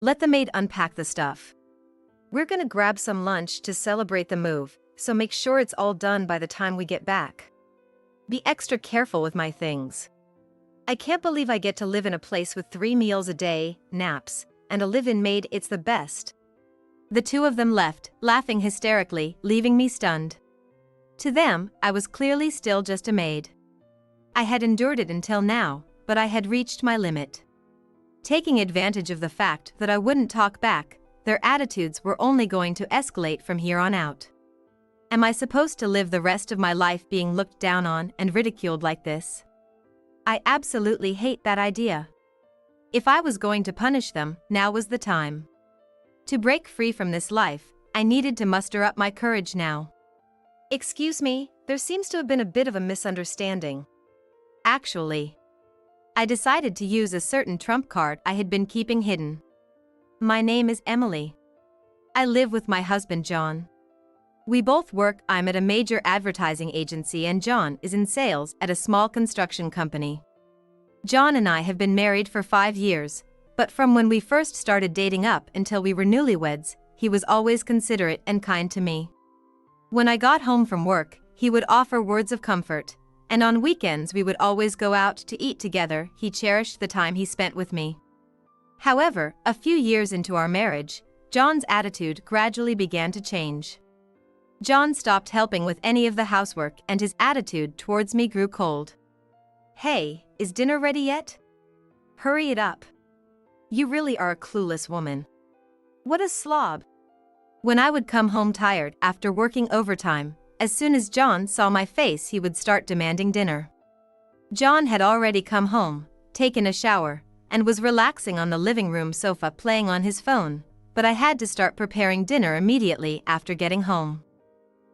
Let the maid unpack the stuff. We're gonna grab some lunch to celebrate the move, so make sure it's all done by the time we get back. Be extra careful with my things. I can't believe I get to live in a place with 3 meals a day, naps, and a live-in maid. It's the best. The two of them left, laughing hysterically, leaving me stunned. To them, I was clearly still just a maid. I had endured it until now, but I had reached my limit. Taking advantage of the fact that I wouldn't talk back, their attitudes were only going to escalate from here on out. Am I supposed to live the rest of my life being looked down on and ridiculed like this? I absolutely hate that idea. If I was going to punish them, now was the time. To break free from this life, I needed to muster up my courage now. Excuse me, there seems to have been a bit of a misunderstanding. Actually, I decided to use a certain trump card I had been keeping hidden. My name is Emily. I live with my husband John. We both work. I'm at a major advertising agency and John is in sales at a small construction company. John and I have been married for 5 years, but from when we first started dating up until we were newlyweds, he was always considerate and kind to me. When I got home from work, he would offer words of comfort, and on weekends we would always go out to eat together. He cherished the time he spent with me. However, a few years into our marriage, John's attitude gradually began to change. John stopped helping with any of the housework and his attitude towards me grew cold. Hey, is dinner ready yet? Hurry it up. You really are a clueless woman. What a slob. When I would come home tired after working overtime, as soon as John saw my face he would start demanding dinner. John had already come home, taken a shower, and was relaxing on the living room sofa playing on his phone, but I had to start preparing dinner immediately after getting home.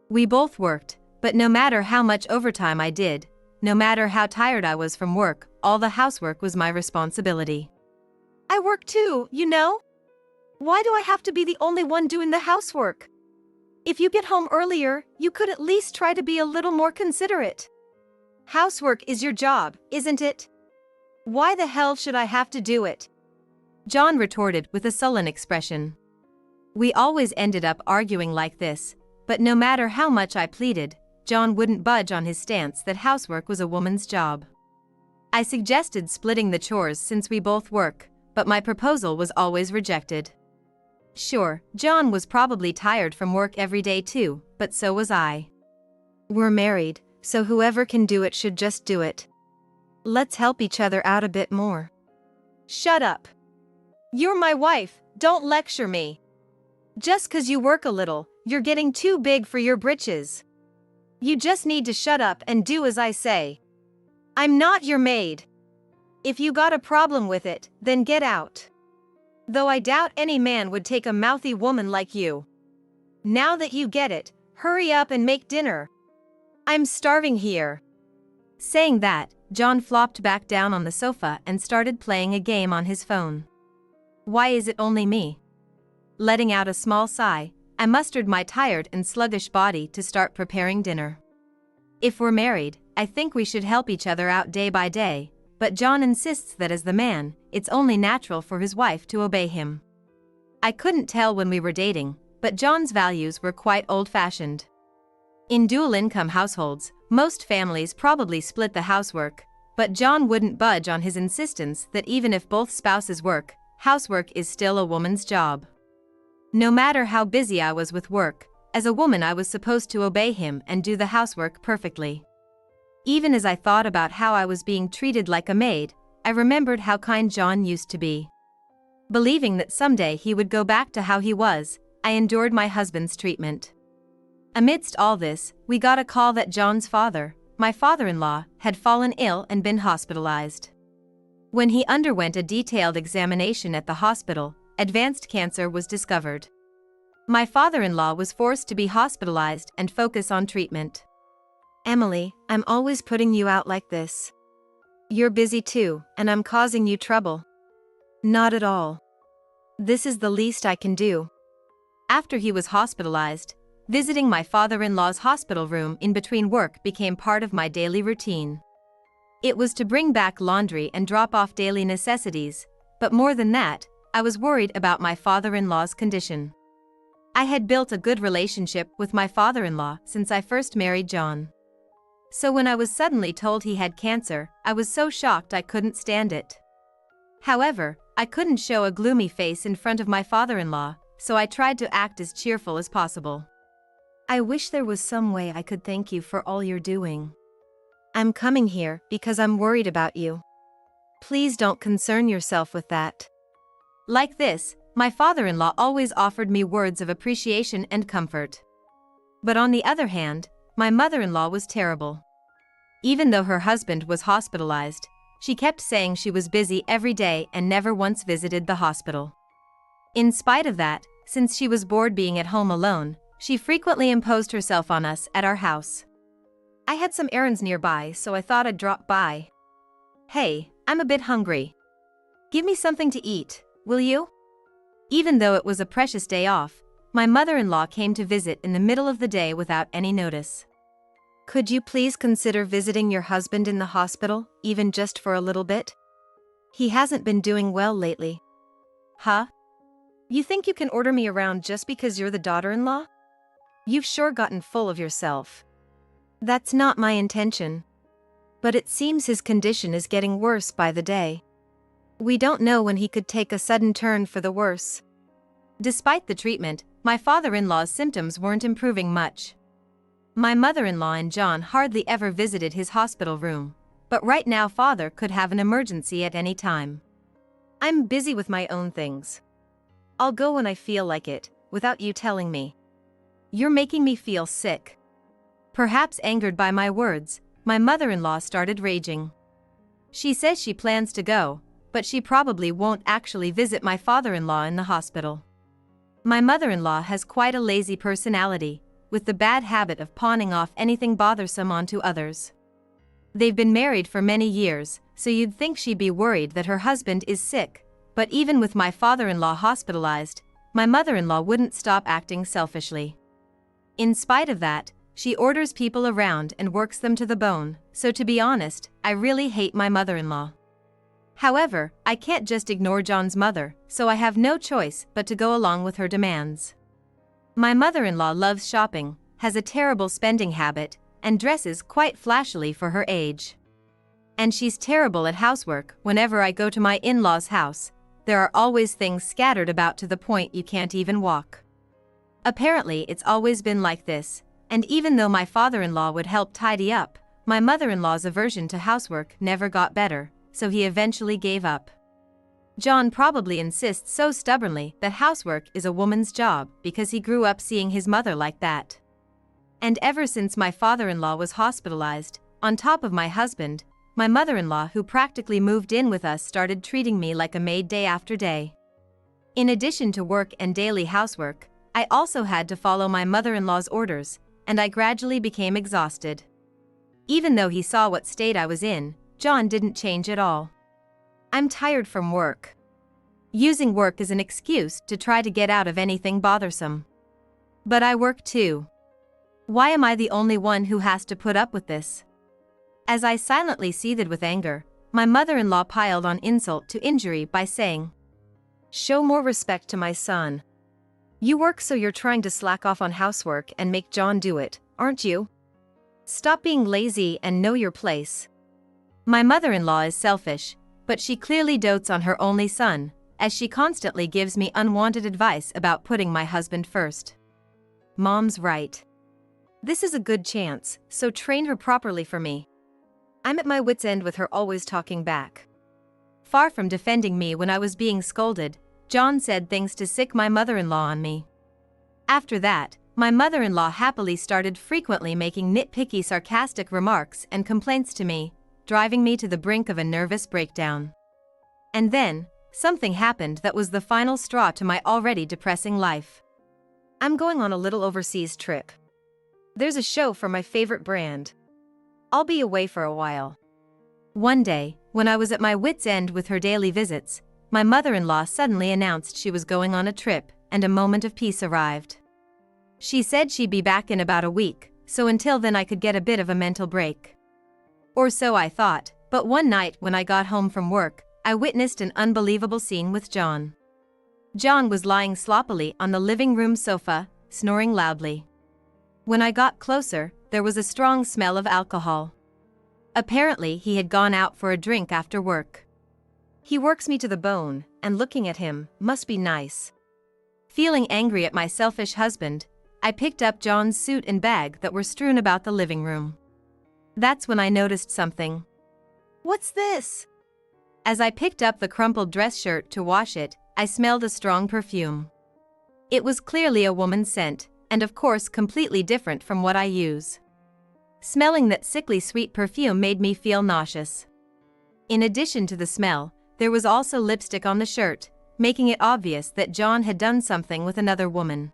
We both worked, but no matter how much overtime I did, no matter how tired I was from work, all the housework was my responsibility. I work too, you know? Why do I have to be the only one doing the housework? If you get home earlier, you could at least try to be a little more considerate. Housework is your job, isn't it? Why the hell should I have to do it? John retorted with a sullen expression. We always ended up arguing like this, but no matter how much I pleaded, John wouldn't budge on his stance that housework was a woman's job. I suggested splitting the chores since we both work, but my proposal was always rejected. Sure, John was probably tired from work every day too, but so was I. We're married, so whoever can do it should just do it. Let's help each other out a bit more. Shut up. You're my wife, don't lecture me. Just 'cause you work a little, you're getting too big for your britches. You just need to shut up and do as I say. I'm not your maid. If you got a problem with it, then get out. Though I doubt any man would take a mouthy woman like you. Now that you get it, hurry up and make dinner. I'm starving here. Saying that, John flopped back down on the sofa and started playing a game on his phone. Why is it only me? Letting out a small sigh, I mustered my tired and sluggish body to start preparing dinner. If we're married, I think we should help each other out day by day, but John insists that as the man, it's only natural for his wife to obey him. I couldn't tell when we were dating, but John's values were quite old-fashioned. In dual-income households, most families probably split the housework, but John wouldn't budge on his insistence that even if both spouses work, housework is still a woman's job. No matter how busy I was with work, as a woman I was supposed to obey him and do the housework perfectly. Even as I thought about how I was being treated like a maid, I remembered how kind John used to be. Believing that someday he would go back to how he was, I endured my husband's treatment. Amidst all this, we got a call that John's father, my father-in-law, had fallen ill and been hospitalized. When he underwent a detailed examination at the hospital, advanced cancer was discovered. My father-in-law was forced to be hospitalized and focus on treatment. Emily, I'm always putting you out like this. You're busy too, and I'm causing you trouble. Not at all. This is the least I can do. After he was hospitalized, visiting my father-in-law's hospital room in between work became part of my daily routine. It was to bring back laundry and drop off daily necessities, but more than that, I was worried about my father-in-law's condition. I had built a good relationship with my father-in-law since I first married John. So when I was suddenly told he had cancer, I was so shocked I couldn't stand it. However, I couldn't show a gloomy face in front of my father-in-law, so I tried to act as cheerful as possible. I wish there was some way I could thank you for all you're doing. I'm coming here because I'm worried about you. Please don't concern yourself with that. Like this, my father-in-law always offered me words of appreciation and comfort. But on the other hand, my mother-in-law was terrible. Even though her husband was hospitalized, she kept saying she was busy every day and never once visited the hospital. In spite of that, since she was bored being at home alone, she frequently imposed herself on us at our house. I had some errands nearby, so I thought I'd drop by. Hey, I'm a bit hungry. Give me something to eat, will you? Even though it was a precious day off, my mother-in-law came to visit in the middle of the day without any notice. Could you please consider visiting your husband in the hospital, even just for a little bit? He hasn't been doing well lately. Huh? You think you can order me around just because you're the daughter-in-law? You've sure gotten full of yourself. That's not my intention. But it seems his condition is getting worse by the day. We don't know when he could take a sudden turn for the worse. Despite the treatment, my father-in-law's symptoms weren't improving much. My mother-in-law and John hardly ever visited his hospital room, but right now father could have an emergency at any time. I'm busy with my own things. I'll go when I feel like it, without you telling me. You're making me feel sick. Perhaps angered by my words, my mother-in-law started raging. She says she plans to go, but she probably won't actually visit my father-in-law in the hospital. My mother-in-law has quite a lazy personality, with the bad habit of pawning off anything bothersome onto others. They've been married for many years, so you'd think she'd be worried that her husband is sick, but even with my father-in-law hospitalized, my mother-in-law wouldn't stop acting selfishly. In spite of that, she orders people around and works them to the bone, so to be honest, I really hate my mother-in-law. However, I can't just ignore John's mother, so I have no choice but to go along with her demands. My mother-in-law loves shopping, has a terrible spending habit, and dresses quite flashily for her age. And she's terrible at housework. Whenever I go to my in-laws' house, there are always things scattered about to the point you can't even walk. Apparently it's always been like this, and even though my father-in-law would help tidy up, my mother-in-law's aversion to housework never got better, so he eventually gave up. John probably insists so stubbornly that housework is a woman's job because he grew up seeing his mother like that. And ever since my father-in-law was hospitalized, on top of my husband, my mother-in-law who practically moved in with us started treating me like a maid day after day. In addition to work and daily housework, I also had to follow my mother-in-law's orders, and I gradually became exhausted. Even though he saw what state I was in, John didn't change at all. I'm tired from work. Using work as an excuse to try to get out of anything bothersome. But I work too. Why am I the only one who has to put up with this? As I silently seethed with anger, my mother-in-law piled on insult to injury by saying, "Show more respect to my son. You work, so you're trying to slack off on housework and make John do it, aren't you? Stop being lazy and know your place." My mother-in-law is selfish, but she clearly dotes on her only son, as she constantly gives me unwanted advice about putting my husband first. Mom's right. This is a good chance, so train her properly for me. I'm at my wit's end with her always talking back. Far from defending me when I was being scolded, John said things to sick my mother-in-law on me. After that, my mother-in-law happily started frequently making nitpicky sarcastic remarks and complaints to me, driving me to the brink of a nervous breakdown. And then, something happened that was the final straw to my already depressing life. I'm going on a little overseas trip. There's a show for my favorite brand. I'll be away for a while. One day, when I was at my wit's end with her daily visits, my mother-in-law suddenly announced she was going on a trip, and a moment of peace arrived. She said she'd be back in about a week, so until then I could get a bit of a mental break. Or so I thought, but one night when I got home from work, I witnessed an unbelievable scene with John. John was lying sloppily on the living room sofa, snoring loudly. When I got closer, there was a strong smell of alcohol. Apparently, he had gone out for a drink after work. He works me to the bone, and looking at him must be nice. Feeling angry at my selfish husband, I picked up John's suit and bag that were strewn about the living room. That's when I noticed something. "What's this?" As I picked up the crumpled dress shirt to wash it, I smelled a strong perfume. It was clearly a woman's scent, and of course completely different from what I use. Smelling that sickly sweet perfume made me feel nauseous. In addition to the smell, there was also lipstick on the shirt, making it obvious that John had done something with another woman.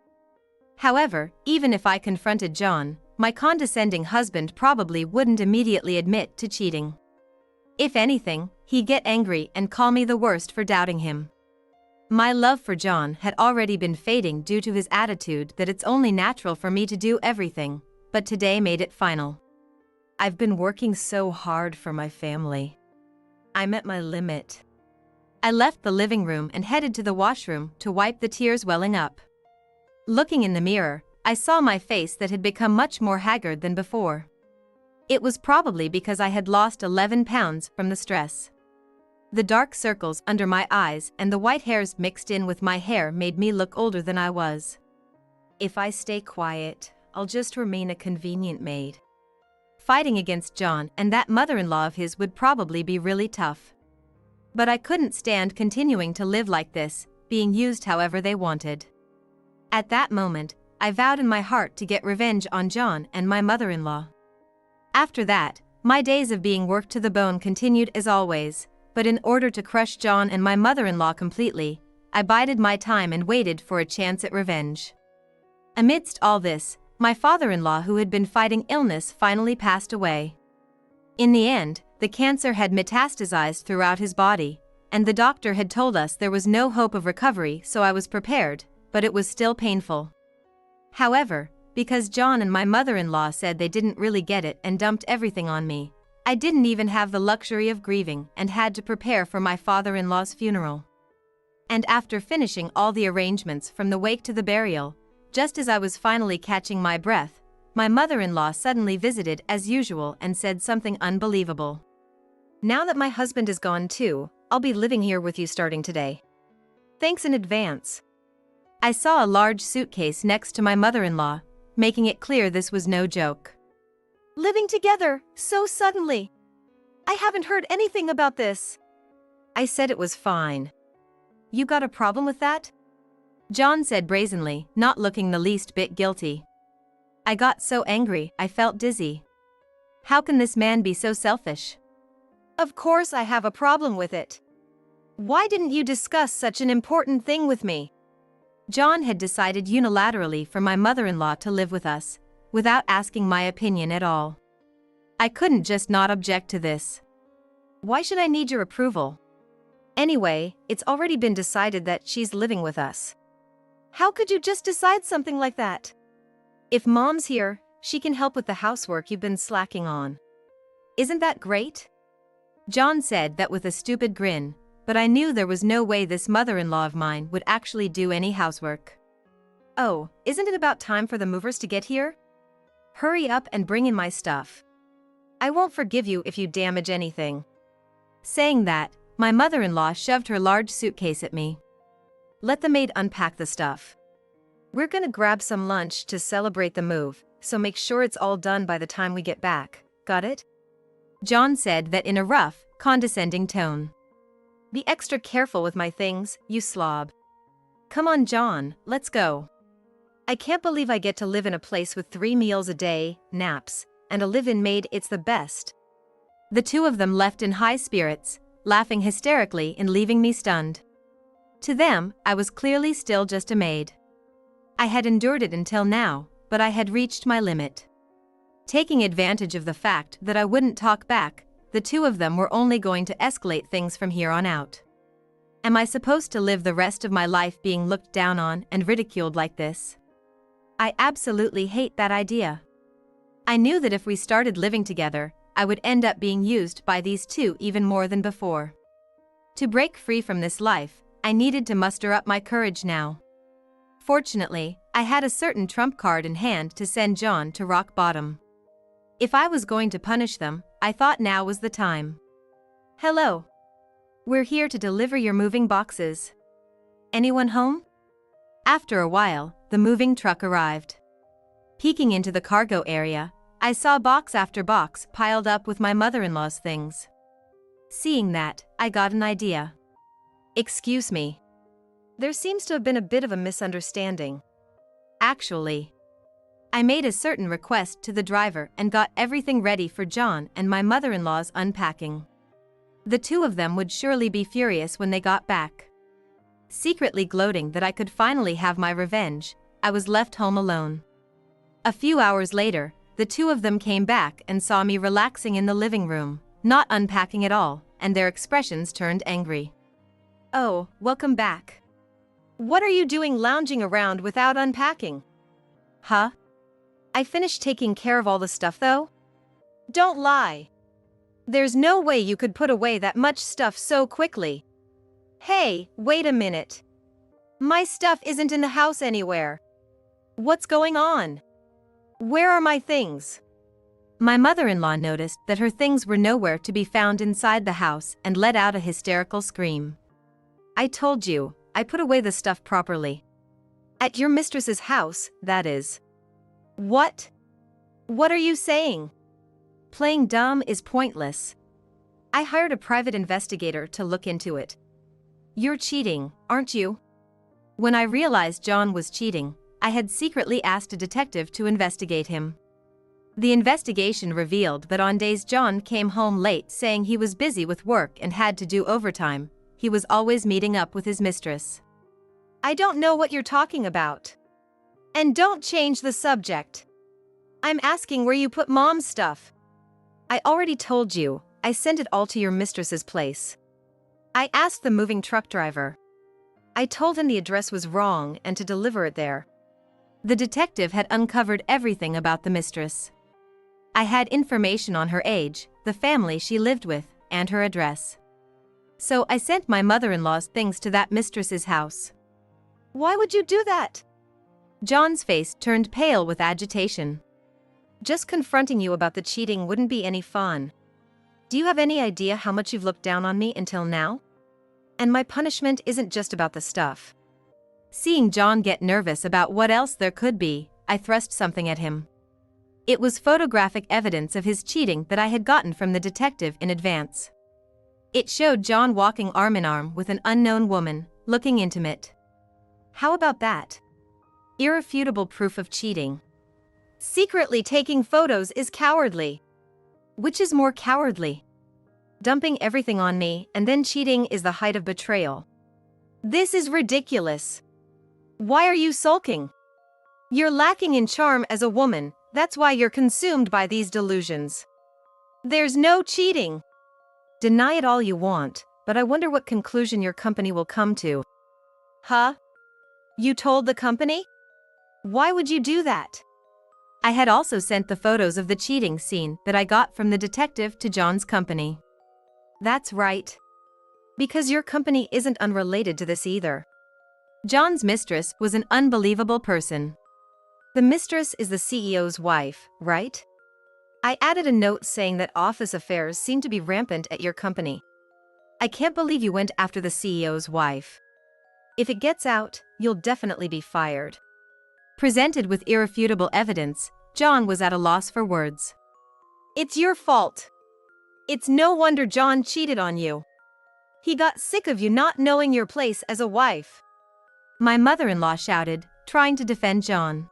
However, even if I confronted John, my condescending husband probably wouldn't immediately admit to cheating. If anything, he'd get angry and call me the worst for doubting him. My love for John had already been fading due to his attitude that it's only natural for me to do everything, but today made it final. I've been working so hard for my family. I'm at my limit. I left the living room and headed to the washroom to wipe the tears welling up. Looking in the mirror, I saw my face that had become much more haggard than before. It was probably because I had lost 11 pounds from the stress. The dark circles under my eyes and the white hairs mixed in with my hair made me look older than I was. If I stay quiet, I'll just remain a convenient maid. Fighting against John and that mother-in-law of his would probably be really tough. But I couldn't stand continuing to live like this, being used however they wanted. At that moment, I vowed in my heart to get revenge on John and my mother-in-law. After that, my days of being worked to the bone continued as always, but in order to crush John and my mother-in-law completely, I bided my time and waited for a chance at revenge. Amidst all this, my father-in-law who had been fighting illness finally passed away. In the end, the cancer had metastasized throughout his body, and the doctor had told us there was no hope of recovery, so I was prepared, but it was still painful. However, because John and my mother-in-law said they didn't really get it and dumped everything on me, I didn't even have the luxury of grieving and had to prepare for my father-in-law's funeral. And after finishing all the arrangements from the wake to the burial, just as I was finally catching my breath, my mother-in-law suddenly visited as usual and said something unbelievable. "Now that my husband is gone too, I'll be living here with you starting today. Thanks in advance." I saw a large suitcase next to my mother-in-law, making it clear this was no joke. "Living together, so suddenly. I haven't heard anything about this." I said it was fine. "You got a problem with that?" John said brazenly, not looking the least bit guilty. I got so angry, I felt dizzy. How can this man be so selfish? "Of course I have a problem with it. Why didn't you discuss such an important thing with me?" John had decided unilaterally for my mother-in-law to live with us, without asking my opinion at all. I couldn't just not object to this. Why should I need your approval? Anyway, it's already been decided that she's living with us. How could you just decide something like that? If Mom's here, she can help with the housework you've been slacking on. Isn't that great? John said that with a stupid grin, but I knew there was no way this mother-in-law of mine would actually do any housework. "Oh, isn't it about time for the movers to get here? Hurry up and bring in my stuff. I won't forgive you if you damage anything." Saying that, my mother-in-law shoved her large suitcase at me. "Let the maid unpack the stuff. We're gonna grab some lunch to celebrate the move, so make sure it's all done by the time we get back, got it?" John said that in a rough, condescending tone. "Be extra careful with my things, you slob." "Come on, John, let's go. I can't believe I get to live in a place with 3 meals a day, naps, and a live-in maid. It's the best." The two of them left in high spirits, laughing hysterically and leaving me stunned. To them, I was clearly still just a maid. I had endured it until now, but I had reached my limit. Taking advantage of the fact that I wouldn't talk back, the two of them were only going to escalate things from here on out. Am I supposed to live the rest of my life being looked down on and ridiculed like this? I absolutely hate that idea. I knew that if we started living together, I would end up being used by these two even more than before. To break free from this life, I needed to muster up my courage now. Fortunately, I had a certain trump card in hand to send John to rock bottom. If I was going to punish them, I thought now was the time. Hello. We're here to deliver your moving boxes. Anyone home? After a while, the moving truck arrived. Peeking into the cargo area, I saw box after box piled up with my mother-in-law's things. Seeing that, I got an idea. Excuse me. There seems to have been a bit of a misunderstanding. Actually, I made a certain request to the driver and got everything ready for John and my mother-in-law's unpacking. The two of them would surely be furious when they got back. Secretly gloating that I could finally have my revenge, I was left home alone. A few hours later, the two of them came back and saw me relaxing in the living room, not unpacking at all, and their expressions turned angry. Oh, welcome back. What are you doing lounging around without unpacking? Huh? I finished taking care of all the stuff though? Don't lie. There's no way you could put away that much stuff so quickly. Hey, wait a minute. My stuff isn't in the house anywhere. What's going on? Where are my things? My mother-in-law noticed that her things were nowhere to be found inside the house and let out a hysterical scream. I told you, I put away the stuff properly. At your mistress's house, that is. What? What are you saying? Playing dumb is pointless. I hired a private investigator to look into it. You're cheating, aren't you? When I realized John was cheating, I had secretly asked a detective to investigate him. The investigation revealed that on days John came home late saying he was busy with work and had to do overtime, he was always meeting up with his mistress. I don't know what you're talking about. And don't change the subject. I'm asking where you put Mom's stuff. I already told you, I sent it all to your mistress's place. I asked the moving truck driver. I told him the address was wrong and to deliver it there. The detective had uncovered everything about the mistress. I had information on her age, the family she lived with, and her address. So I sent my mother-in-law's things to that mistress's house. Why would you do that? John's face turned pale with agitation. Just confronting you about the cheating wouldn't be any fun. Do you have any idea how much you've looked down on me until now? And my punishment isn't just about the stuff. Seeing John get nervous about what else there could be, I thrust something at him. It was photographic evidence of his cheating that I had gotten from the detective in advance. It showed John walking arm in arm with an unknown woman, looking intimate. How about that? Irrefutable proof of cheating. Secretly taking photos is cowardly. Which is more cowardly? Dumping everything on me and then cheating is the height of betrayal. This is ridiculous. Why are you sulking? You're lacking in charm as a woman, that's why you're consumed by these delusions. There's no cheating. Deny it all you want, but I wonder what conclusion your company will come to. Huh? You told the company? Why would you do that? I had also sent the photos of the cheating scene that I got from the detective to John's company. That's right. Because your company isn't unrelated to this either. John's mistress was an unbelievable person. The mistress is the CEO's wife, right? I added a note saying that office affairs seem to be rampant at your company. I can't believe you went after the CEO's wife. If it gets out, you'll definitely be fired. Presented with irrefutable evidence, John was at a loss for words. It's your fault. It's no wonder John cheated on you. He got sick of you not knowing your place as a wife. My mother-in-law shouted, trying to defend John.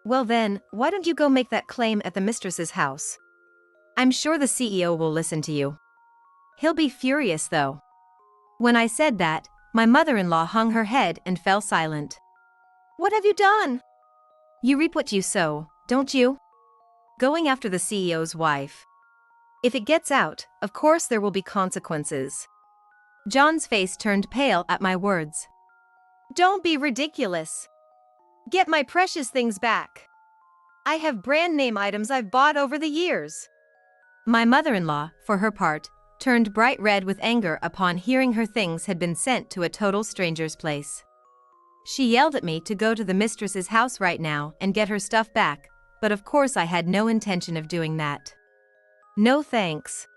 Well then, why don't you go make that claim at the mistress's house? I'm sure the CEO will listen to you. He'll be furious though. When I said that, my mother-in-law hung her head and fell silent. What have you done? You reap what you sow, don't you? Going after the CEO's wife. If it gets out, of course there will be consequences. John's face turned pale at my words. Don't be ridiculous. Get my precious things back. I have brand name items I've bought over the years. My mother-in-law, for her part, turned bright red with anger upon hearing her things had been sent to a total stranger's place. She yelled at me to go to the mistress's house right now and get her stuff back, but of course I had no intention of doing that. No thanks.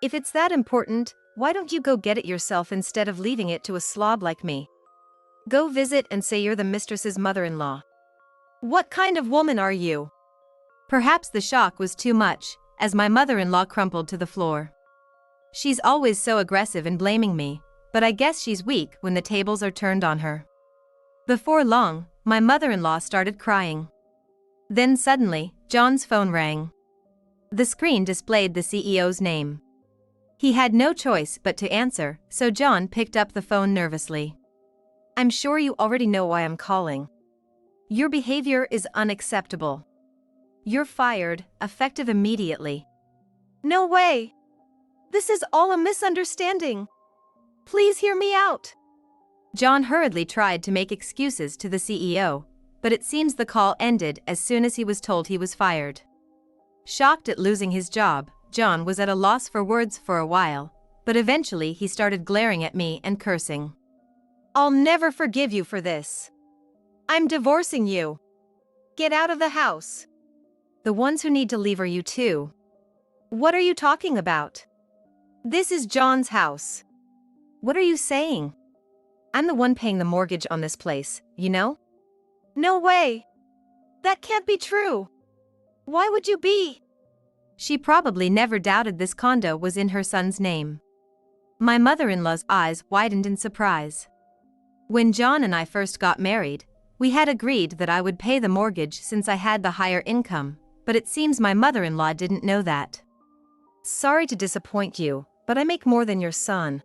If it's that important, why don't you go get it yourself instead of leaving it to a slob like me? Go visit and say you're the mistress's mother-in-law. What kind of woman are you? Perhaps the shock was too much, as my mother-in-law crumpled to the floor. She's always so aggressive in blaming me, but I guess she's weak when the tables are turned on her. Before long, my mother-in-law started crying. Then suddenly, John's phone rang. The screen displayed the CEO's name. He had no choice but to answer, so John picked up the phone nervously. I'm sure you already know why I'm calling. Your behavior is unacceptable. You're fired, effective immediately. No way! This is all a misunderstanding. Please hear me out. John hurriedly tried to make excuses to the CEO, but it seems the call ended as soon as he was told he was fired. Shocked at losing his job, John was at a loss for words for a while, but eventually he started glaring at me and cursing. I'll never forgive you for this. I'm divorcing you. Get out of the house. The ones who need to leave are you too. What are you talking about? This is John's house. What are you saying? I'm the one paying the mortgage on this place, you know? No way. That can't be true. Why would you be? She probably never doubted this condo was in her son's name. My mother-in-law's eyes widened in surprise. When John and I first got married, we had agreed that I would pay the mortgage since I had the higher income, but it seems my mother-in-law didn't know that. Sorry to disappoint you, but I make more than your son.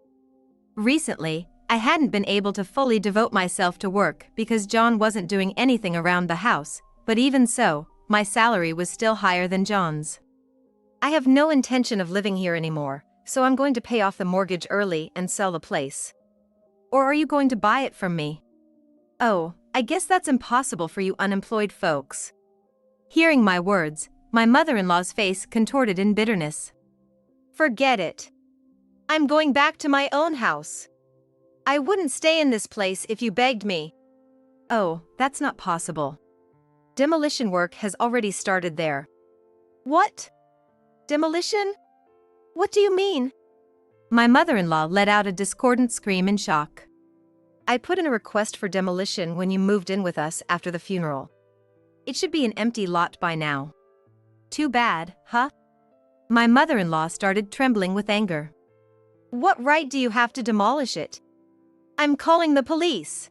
Recently, I hadn't been able to fully devote myself to work because John wasn't doing anything around the house, but even so, my salary was still higher than John's. I have no intention of living here anymore, so I'm going to pay off the mortgage early and sell the place. Or are you going to buy it from me? Oh, I guess that's impossible for you unemployed folks. Hearing my words, my mother-in-law's face contorted in bitterness. Forget it. I'm going back to my own house. I wouldn't stay in this place if you begged me. Oh, that's not possible. Demolition work has already started there. What? Demolition? What do you mean? My mother-in-law let out a discordant scream in shock. I put in a request for demolition when you moved in with us after the funeral. It should be an empty lot by now. Too bad, huh? My mother-in-law started trembling with anger. What right do you have to demolish it? I'm calling the police.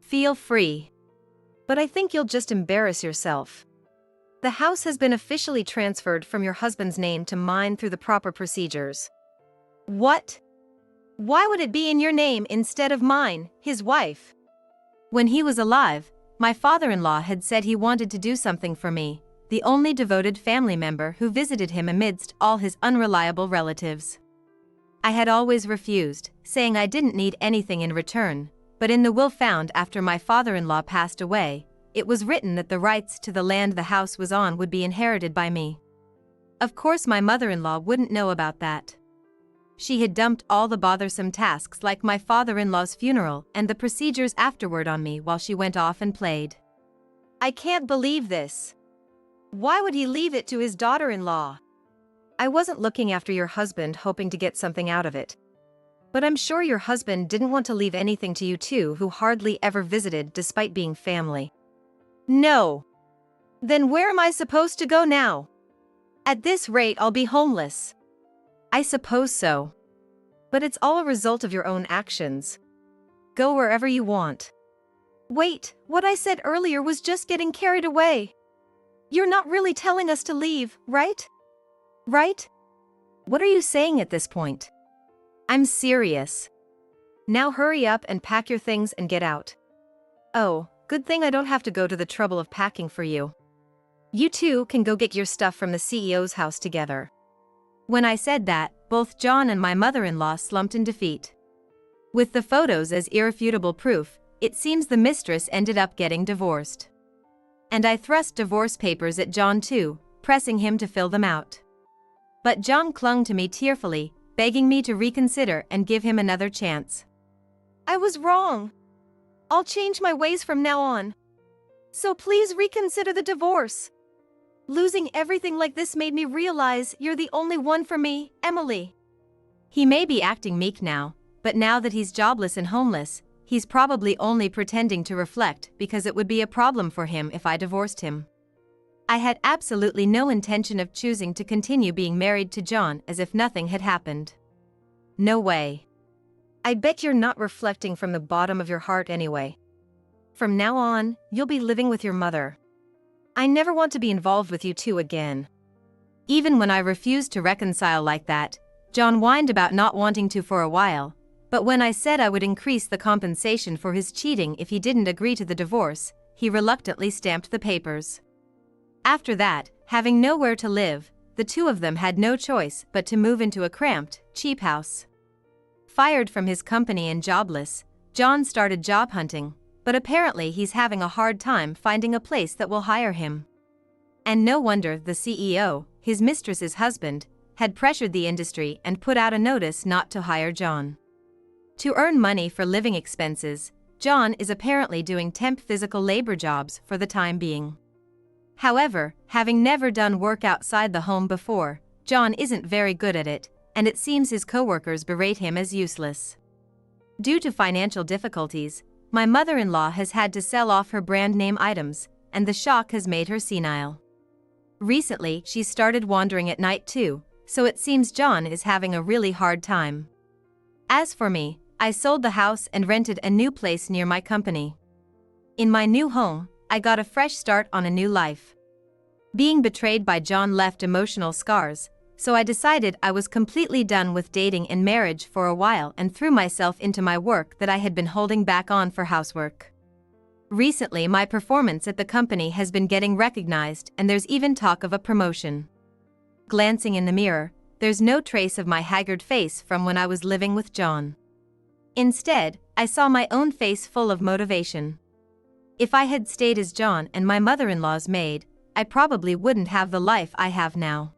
Feel free. But I think you'll just embarrass yourself. The house has been officially transferred from your husband's name to mine through the proper procedures. What? Why would it be in your name instead of mine, his wife? When he was alive, my father-in-law had said he wanted to do something for me, the only devoted family member who visited him amidst all his unreliable relatives. I had always refused, saying I didn't need anything in return, but in the will found after my father-in-law passed away, it was written that the rights to the land the house was on would be inherited by me. Of course my mother-in-law wouldn't know about that. She had dumped all the bothersome tasks like my father-in-law's funeral and the procedures afterward on me while she went off and played. I can't believe this. Why would he leave it to his daughter-in-law? I wasn't looking after your husband hoping to get something out of it. But I'm sure your husband didn't want to leave anything to you two who hardly ever visited despite being family. No. Then where am I supposed to go now? At this rate I'll be homeless. I suppose so. But it's all a result of your own actions. Go wherever you want. Wait, what I said earlier was just getting carried away. You're not really telling us to leave, right? Right? What are you saying at this point? I'm serious. Now hurry up and pack your things and get out. Oh, good thing I don't have to go to the trouble of packing for you. You two can go get your stuff from the CEO's house together. When I said that, both John and my mother-in-law slumped in defeat. With the photos as irrefutable proof, it seems the mistress ended up getting divorced. And I thrust divorce papers at John too, pressing him to fill them out. But John clung to me tearfully, begging me to reconsider and give him another chance. I was wrong. I'll change my ways from now on. So please reconsider the divorce. Losing everything like this made me realize you're the only one for me, Emily. He may be acting meek now, but now that he's jobless and homeless, he's probably only pretending to reflect because it would be a problem for him if I divorced him. I had absolutely no intention of choosing to continue being married to John as if nothing had happened. No way. I bet you're not reflecting from the bottom of your heart anyway. From now on, you'll be living with your mother. I never want to be involved with you two again. Even when I refused to reconcile like that, John whined about not wanting to for a while, but when I said I would increase the compensation for his cheating if he didn't agree to the divorce, he reluctantly stamped the papers. After that, having nowhere to live, the two of them had no choice but to move into a cramped, cheap house. Fired from his company and jobless, John started job hunting, but apparently he's having a hard time finding a place that will hire him. And no wonder the CEO, his mistress's husband, had pressured the industry and put out a notice not to hire John. To earn money for living expenses, John is apparently doing temp physical labor jobs for the time being. However, having never done work outside the home before, John isn't very good at it, and it seems his coworkers berate him as useless. Due to financial difficulties, my mother-in-law has had to sell off her brand name items, and the shock has made her senile. Recently, she started wandering at night too, so it seems John is having a really hard time. As for me, I sold the house and rented a new place near my company. In my new home, I got a fresh start on a new life. Being betrayed by John left emotional scars, so I decided I was completely done with dating and marriage for a while and threw myself into my work that I had been holding back on for housework. Recently, my performance at the company has been getting recognized, and there's even talk of a promotion. Glancing in the mirror, there's no trace of my haggard face from when I was living with John. Instead, I saw my own face full of motivation. If I had stayed as John and my mother-in-law's maid, I probably wouldn't have the life I have now.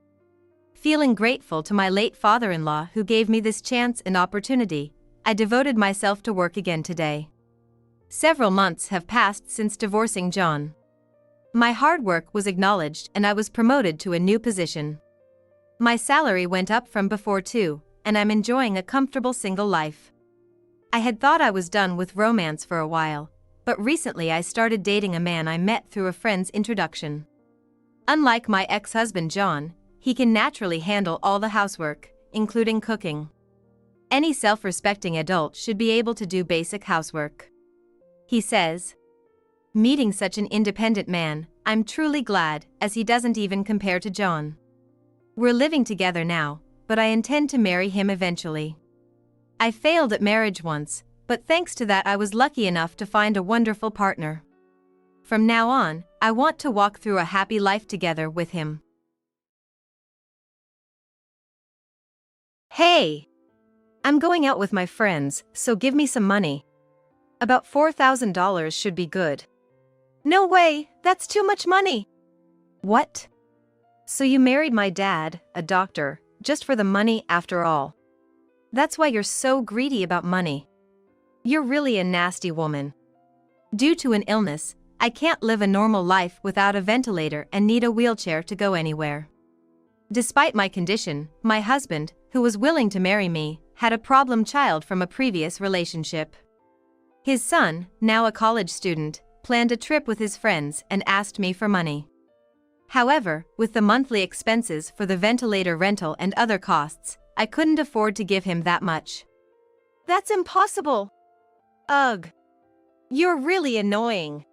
Feeling grateful to my late father-in-law who gave me this chance and opportunity, I devoted myself to work again today. Several months have passed since divorcing John. My hard work was acknowledged and I was promoted to a new position. My salary went up from before too, and I'm enjoying a comfortable single life. I had thought I was done with romance for a while, but recently I started dating a man I met through a friend's introduction. Unlike my ex-husband John, he can naturally handle all the housework, including cooking. Any self-respecting adult should be able to do basic housework. He says, "Meeting such an independent man, I'm truly glad, as he doesn't even compare to John. We're living together now, but I intend to marry him eventually. I failed at marriage once, but thanks to that I was lucky enough to find a wonderful partner. From now on, I want to walk through a happy life together with him." Hey! I'm going out with my friends, so give me some money. About $4,000 should be good. No way, that's too much money. What? So you married my dad, a doctor, just for the money after all? That's why you're so greedy about money. You're really a nasty woman. Due to an illness, I can't live a normal life without a ventilator and need a wheelchair to go anywhere. Despite my condition, my husband, who was willing to marry me, had a problem child from a previous relationship. His son, now a college student, planned a trip with his friends and asked me for money. However, with the monthly expenses for the ventilator rental and other costs, I couldn't afford to give him that much. That's impossible. Ugh. You're really annoying.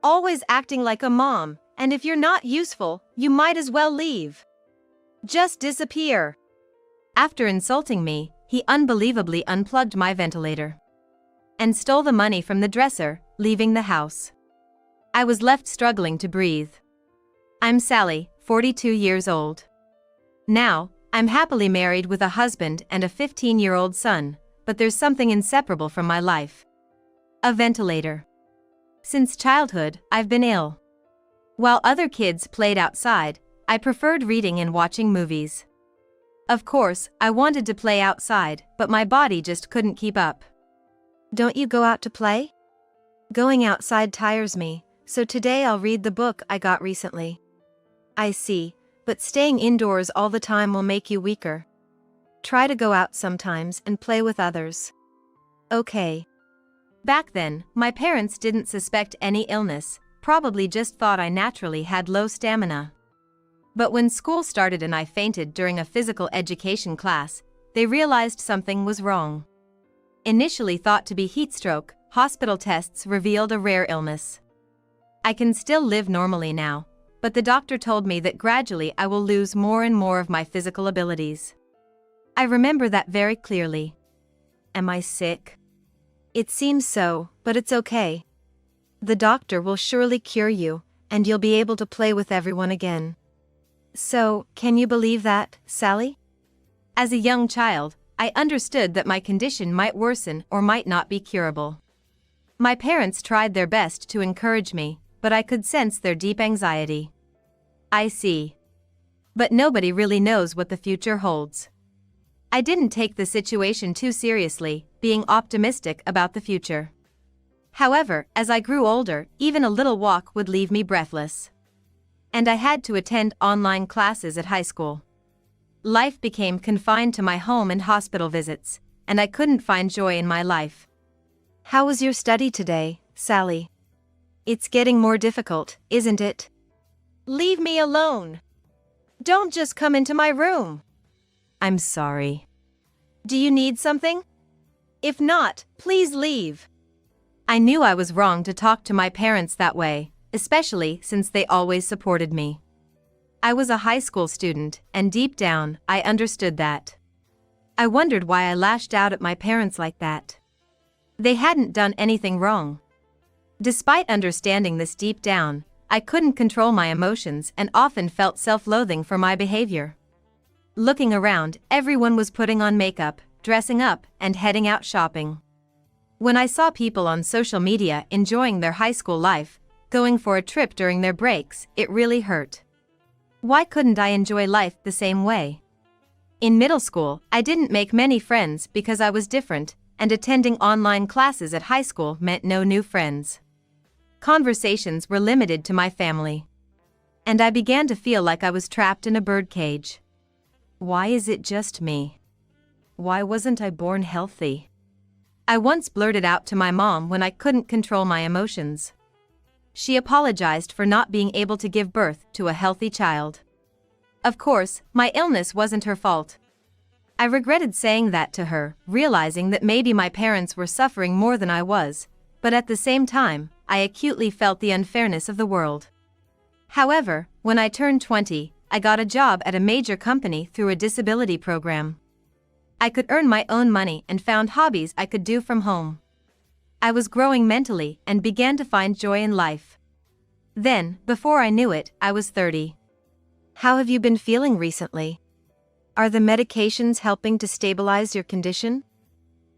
Always acting like a mom, and if you're not useful, you might as well leave. Just disappear. After insulting me, he unbelievably unplugged my ventilator and stole the money from the dresser, leaving the house. I was left struggling to breathe. I'm Sally, 42 years old. Now, I'm happily married with a husband and a 15-year-old son, but there's something inseparable from my life. A ventilator. Since childhood, I've been ill. While other kids played outside, I preferred reading and watching movies. Of course, I wanted to play outside, but my body just couldn't keep up. Don't you go out to play? Going outside tires me, so today I'll read the book I got recently. I see, but staying indoors all the time will make you weaker. Try to go out sometimes and play with others. Okay. Back then, my parents didn't suspect any illness, probably just thought I naturally had low stamina. But when school started and I fainted during a physical education class, they realized something was wrong. Initially thought to be heat stroke, hospital tests revealed a rare illness. I can still live normally now, but the doctor told me that gradually I will lose more and more of my physical abilities. I remember that very clearly. Am I sick? It seems so, but it's okay. The doctor will surely cure you, and you'll be able to play with everyone again. So, can you believe that, Sally? As a young child, I understood that my condition might worsen or might not be curable. My parents tried their best to encourage me, but I could sense their deep anxiety. I see. But nobody really knows what the future holds. I didn't take the situation too seriously, being optimistic about the future. However, as I grew older, even a little walk would leave me breathless. And I had to attend online classes at high school. Life became confined to my home and hospital visits, and I couldn't find joy in my life. How was your study today, Sally? It's getting more difficult, isn't it? Leave me alone. Don't just come into my room. I'm sorry. Do you need something? If not, please leave. I knew I was wrong to talk to my parents that way, especially since they always supported me. I was a high school student, and deep down, I understood that. I wondered why I lashed out at my parents like that. They hadn't done anything wrong. Despite understanding this deep down, I couldn't control my emotions and often felt self-loathing for my behavior. Looking around, everyone was putting on makeup, dressing up, and heading out shopping. When I saw people on social media enjoying their high school life, going for a trip during their breaks, it really hurt. Why couldn't I enjoy life the same way? In middle school, I didn't make many friends because I was different, and attending online classes at high school meant no new friends. Conversations were limited to my family. And I began to feel like I was trapped in a birdcage. Why is it just me? Why wasn't I born healthy? I once blurted out to my mom when I couldn't control my emotions. She apologized for not being able to give birth to a healthy child. Of course, my illness wasn't her fault. I regretted saying that to her, realizing that maybe my parents were suffering more than I was, but at the same time, I acutely felt the unfairness of the world. However, when I turned 20, I got a job at a major company through a disability program. I could earn my own money and found hobbies I could do from home. I was growing mentally and began to find joy in life. Then, before I knew it, I was 30. How have you been feeling recently? Are the medications helping to stabilize your condition?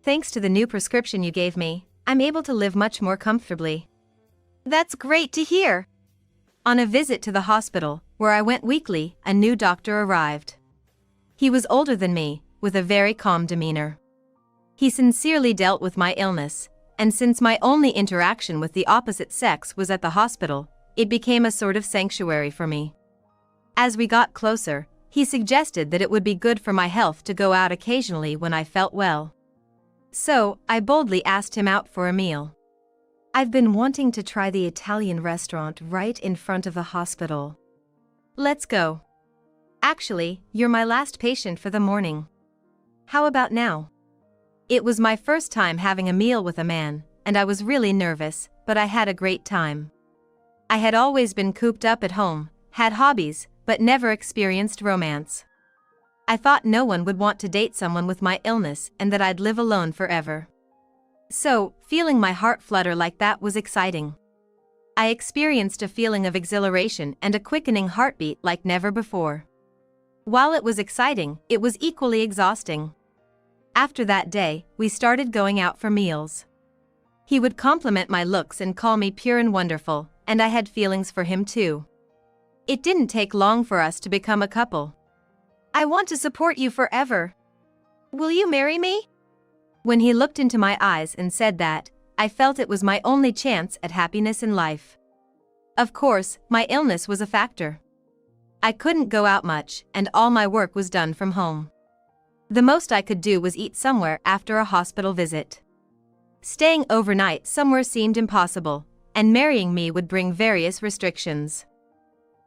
Thanks to the new prescription you gave me, I'm able to live much more comfortably. That's great to hear. On a visit to the hospital, where I went weekly, a new doctor arrived. He was older than me, with a very calm demeanor. He sincerely dealt with my illness, and since my only interaction with the opposite sex was at the hospital, it became a sort of sanctuary for me. As we got closer, he suggested that it would be good for my health to go out occasionally when I felt well. So, I boldly asked him out for a meal. I've been wanting to try the Italian restaurant right in front of the hospital. Let's go. Actually, you're my last patient for the morning. How about now? It was my first time having a meal with a man, and I was really nervous, but I had a great time. I had always been cooped up at home, had hobbies, but never experienced romance. I thought no one would want to date someone with my illness and that I'd live alone forever. So, feeling my heart flutter like that was exciting. I experienced a feeling of exhilaration and a quickening heartbeat like never before. While it was exciting, it was equally exhausting. After that day, we started going out for meals. He would compliment my looks and call me pure and wonderful, and I had feelings for him too. It didn't take long for us to become a couple. I want to support you forever. Will you marry me? When he looked into my eyes and said that, I felt it was my only chance at happiness in life. Of course, my illness was a factor. I couldn't go out much, and all my work was done from home. The most I could do was eat somewhere after a hospital visit. Staying overnight somewhere seemed impossible, and marrying me would bring various restrictions.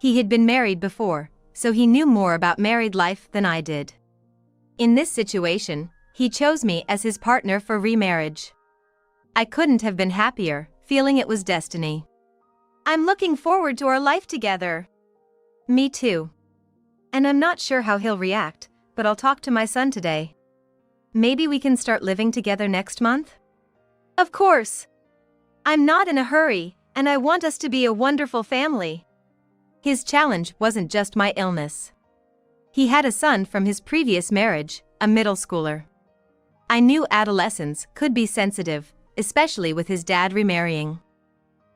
He had been married before, so he knew more about married life than I did. In this situation, he chose me as his partner for remarriage. I couldn't have been happier, feeling it was destiny. I'm looking forward to our life together. Me too. And I'm not sure how he'll react, but I'll talk to my son today. Maybe we can start living together next month? Of course. I'm not in a hurry, and I want us to be a wonderful family. His challenge wasn't just my illness. He had a son from his previous marriage, a middle schooler. I knew adolescents could be sensitive, especially with his dad remarrying.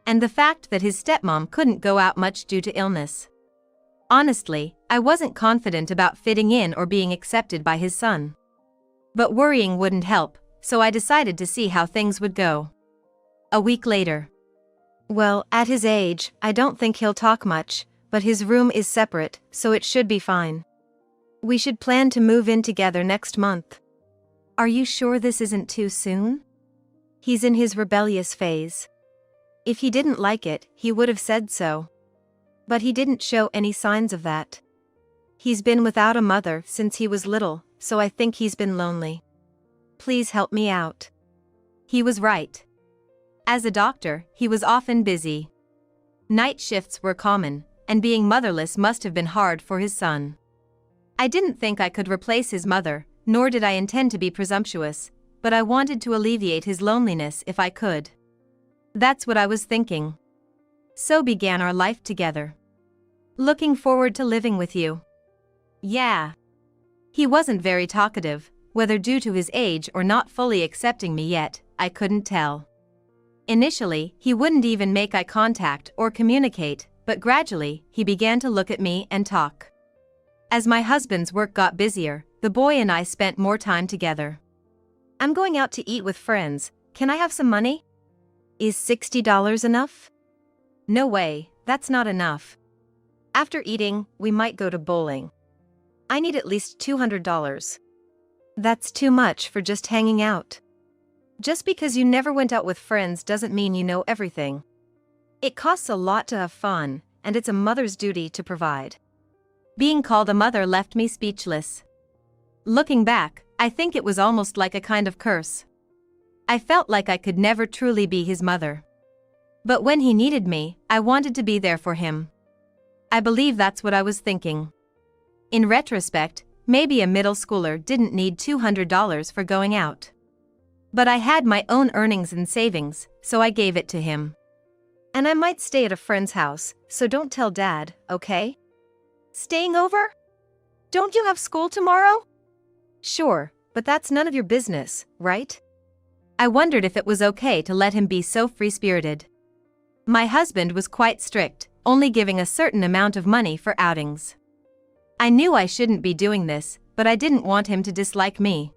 And the fact that his stepmom couldn't go out much due to illness. Honestly, I wasn't confident about fitting in or being accepted by his son. But worrying wouldn't help, so I decided to see how things would go. A week later. Well, at his age, I don't think he'll talk much, but his room is separate, so it should be fine. We should plan to move in together next month. Are you sure this isn't too soon? He's in his rebellious phase. If he didn't like it, he would have said so. But he didn't show any signs of that. He's been without a mother since he was little, so I think he's been lonely. Please help me out. He was right. As a doctor, he was often busy. Night shifts were common, and being motherless must have been hard for his son. I didn't think I could replace his mother, nor did I intend to be presumptuous, but I wanted to alleviate his loneliness if I could. That's what I was thinking. So began our life together. Looking forward to living with you. Yeah. He wasn't very talkative, whether due to his age or not fully accepting me yet, I couldn't tell. Initially, he wouldn't even make eye contact or communicate, but gradually, he began to look at me and talk. As my husband's work got busier, the boy and I spent more time together. I'm going out to eat with friends, can I have some money? Is $60 enough? No way, that's not enough. After eating, we might go to bowling. I need at least $200. That's too much for just hanging out. Just because you never went out with friends doesn't mean you know everything. It costs a lot to have fun, and it's a mother's duty to provide. Being called a mother left me speechless. Looking back, I think it was almost like a kind of curse. I felt like I could never truly be his mother. But when he needed me, I wanted to be there for him. I believe that's what I was thinking. In retrospect, maybe a middle schooler didn't need $200 for going out. But I had my own earnings and savings, so I gave it to him. And I might stay at a friend's house, so don't tell Dad, okay? Staying over? Don't you have school tomorrow? Sure, but that's none of your business, right? I wondered if it was okay to let him be so free-spirited. My husband was quite strict, only giving a certain amount of money for outings. I knew I shouldn't be doing this, but I didn't want him to dislike me.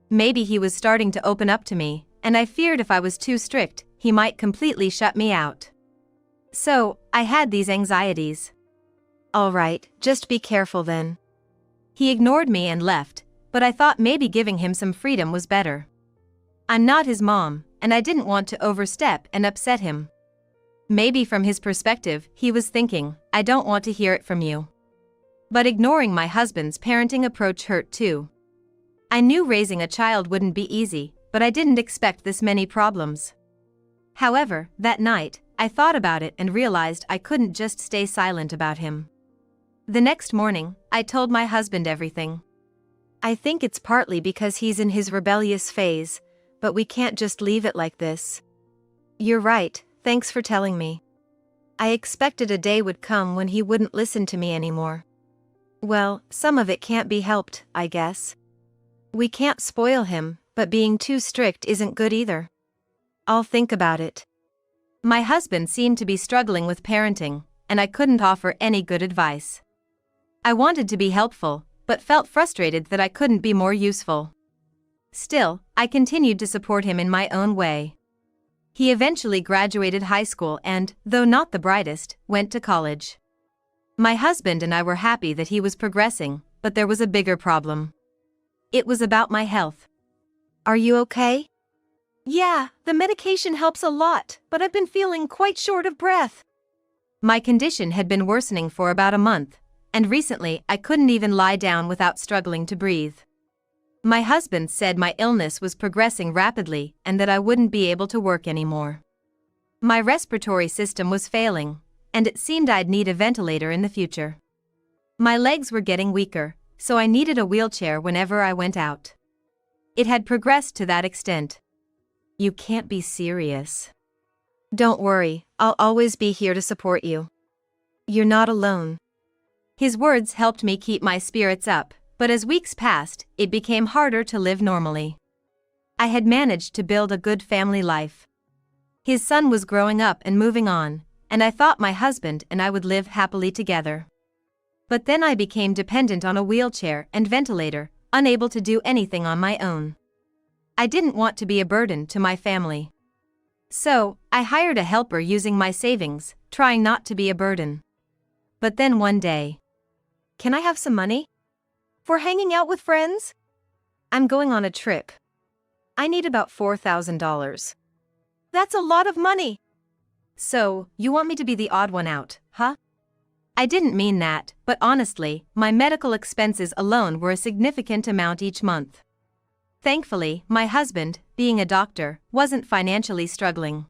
Maybe he was starting to open up to me, and I feared if I was too strict, he might completely shut me out. So, I had these anxieties. All right, just be careful then. He ignored me and left, but I thought maybe giving him some freedom was better. I'm not his mom, and I didn't want to overstep and upset him. Maybe from his perspective, he was thinking, I don't want to hear it from you. But ignoring my husband's parenting approach hurt too. I knew raising a child wouldn't be easy, but I didn't expect this many problems. However, that night, I thought about it and realized I couldn't just stay silent about him. The next morning, I told my husband everything. I think it's partly because he's in his rebellious phase, but we can't just leave it like this. You're right, thanks for telling me. I expected a day would come when he wouldn't listen to me anymore. Well, some of it can't be helped, I guess. We can't spoil him, but being too strict isn't good either. I'll think about it. My husband seemed to be struggling with parenting, and I couldn't offer any good advice. I wanted to be helpful, but felt frustrated that I couldn't be more useful. Still, I continued to support him in my own way. He eventually graduated high school and, though not the brightest, went to college. My husband and I were happy that he was progressing, but there was a bigger problem. It was about my health. Are you okay? Yeah, the medication helps a lot, but I've been feeling quite short of breath. My condition had been worsening for about a month, and recently I couldn't even lie down without struggling to breathe. My husband said my illness was progressing rapidly and that I wouldn't be able to work anymore. My respiratory system was failing, and it seemed I'd need a ventilator in the future. My legs were getting weaker, so I needed a wheelchair whenever I went out. It had progressed to that extent. You can't be serious. Don't worry, I'll always be here to support you. You're not alone. His words helped me keep my spirits up, but as weeks passed, it became harder to live normally. I had managed to build a good family life. His son was growing up and moving on, and I thought my husband and I would live happily together. But then I became dependent on a wheelchair and ventilator, unable to do anything on my own. I didn't want to be a burden to my family. So, I hired a helper using my savings, trying not to be a burden. But then one day, can I have some money? for hanging out with friends? I'm going on a trip. I need about $4,000. That's a lot of money. So, you want me to be the odd one out, huh? I didn't mean that, but honestly, my medical expenses alone were a significant amount each month. Thankfully, my husband, being a doctor, wasn't financially struggling.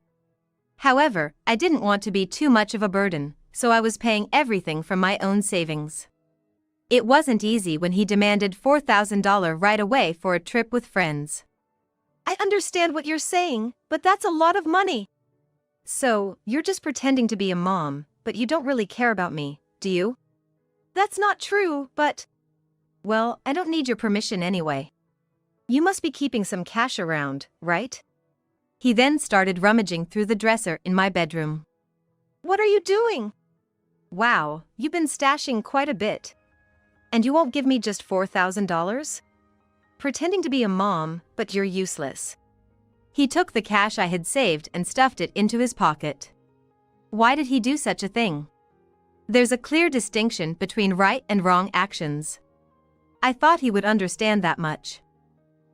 However, I didn't want to be too much of a burden, so I was paying everything from my own savings. It wasn't easy when he demanded $4,000 right away for a trip with friends. I understand what you're saying, but that's a lot of money. So, you're just pretending to be a mom, but you don't really care about me, do you? That's not true, but... Well, I don't need your permission anyway. You must be keeping some cash around, right? He then started rummaging through the dresser in my bedroom. What are you doing? Wow, you've been stashing quite a bit. And you won't give me just $4,000? Pretending to be a mom, but you're useless. He took the cash I had saved and stuffed it into his pocket. Why did he do such a thing? There's a clear distinction between right and wrong actions. I thought he would understand that much.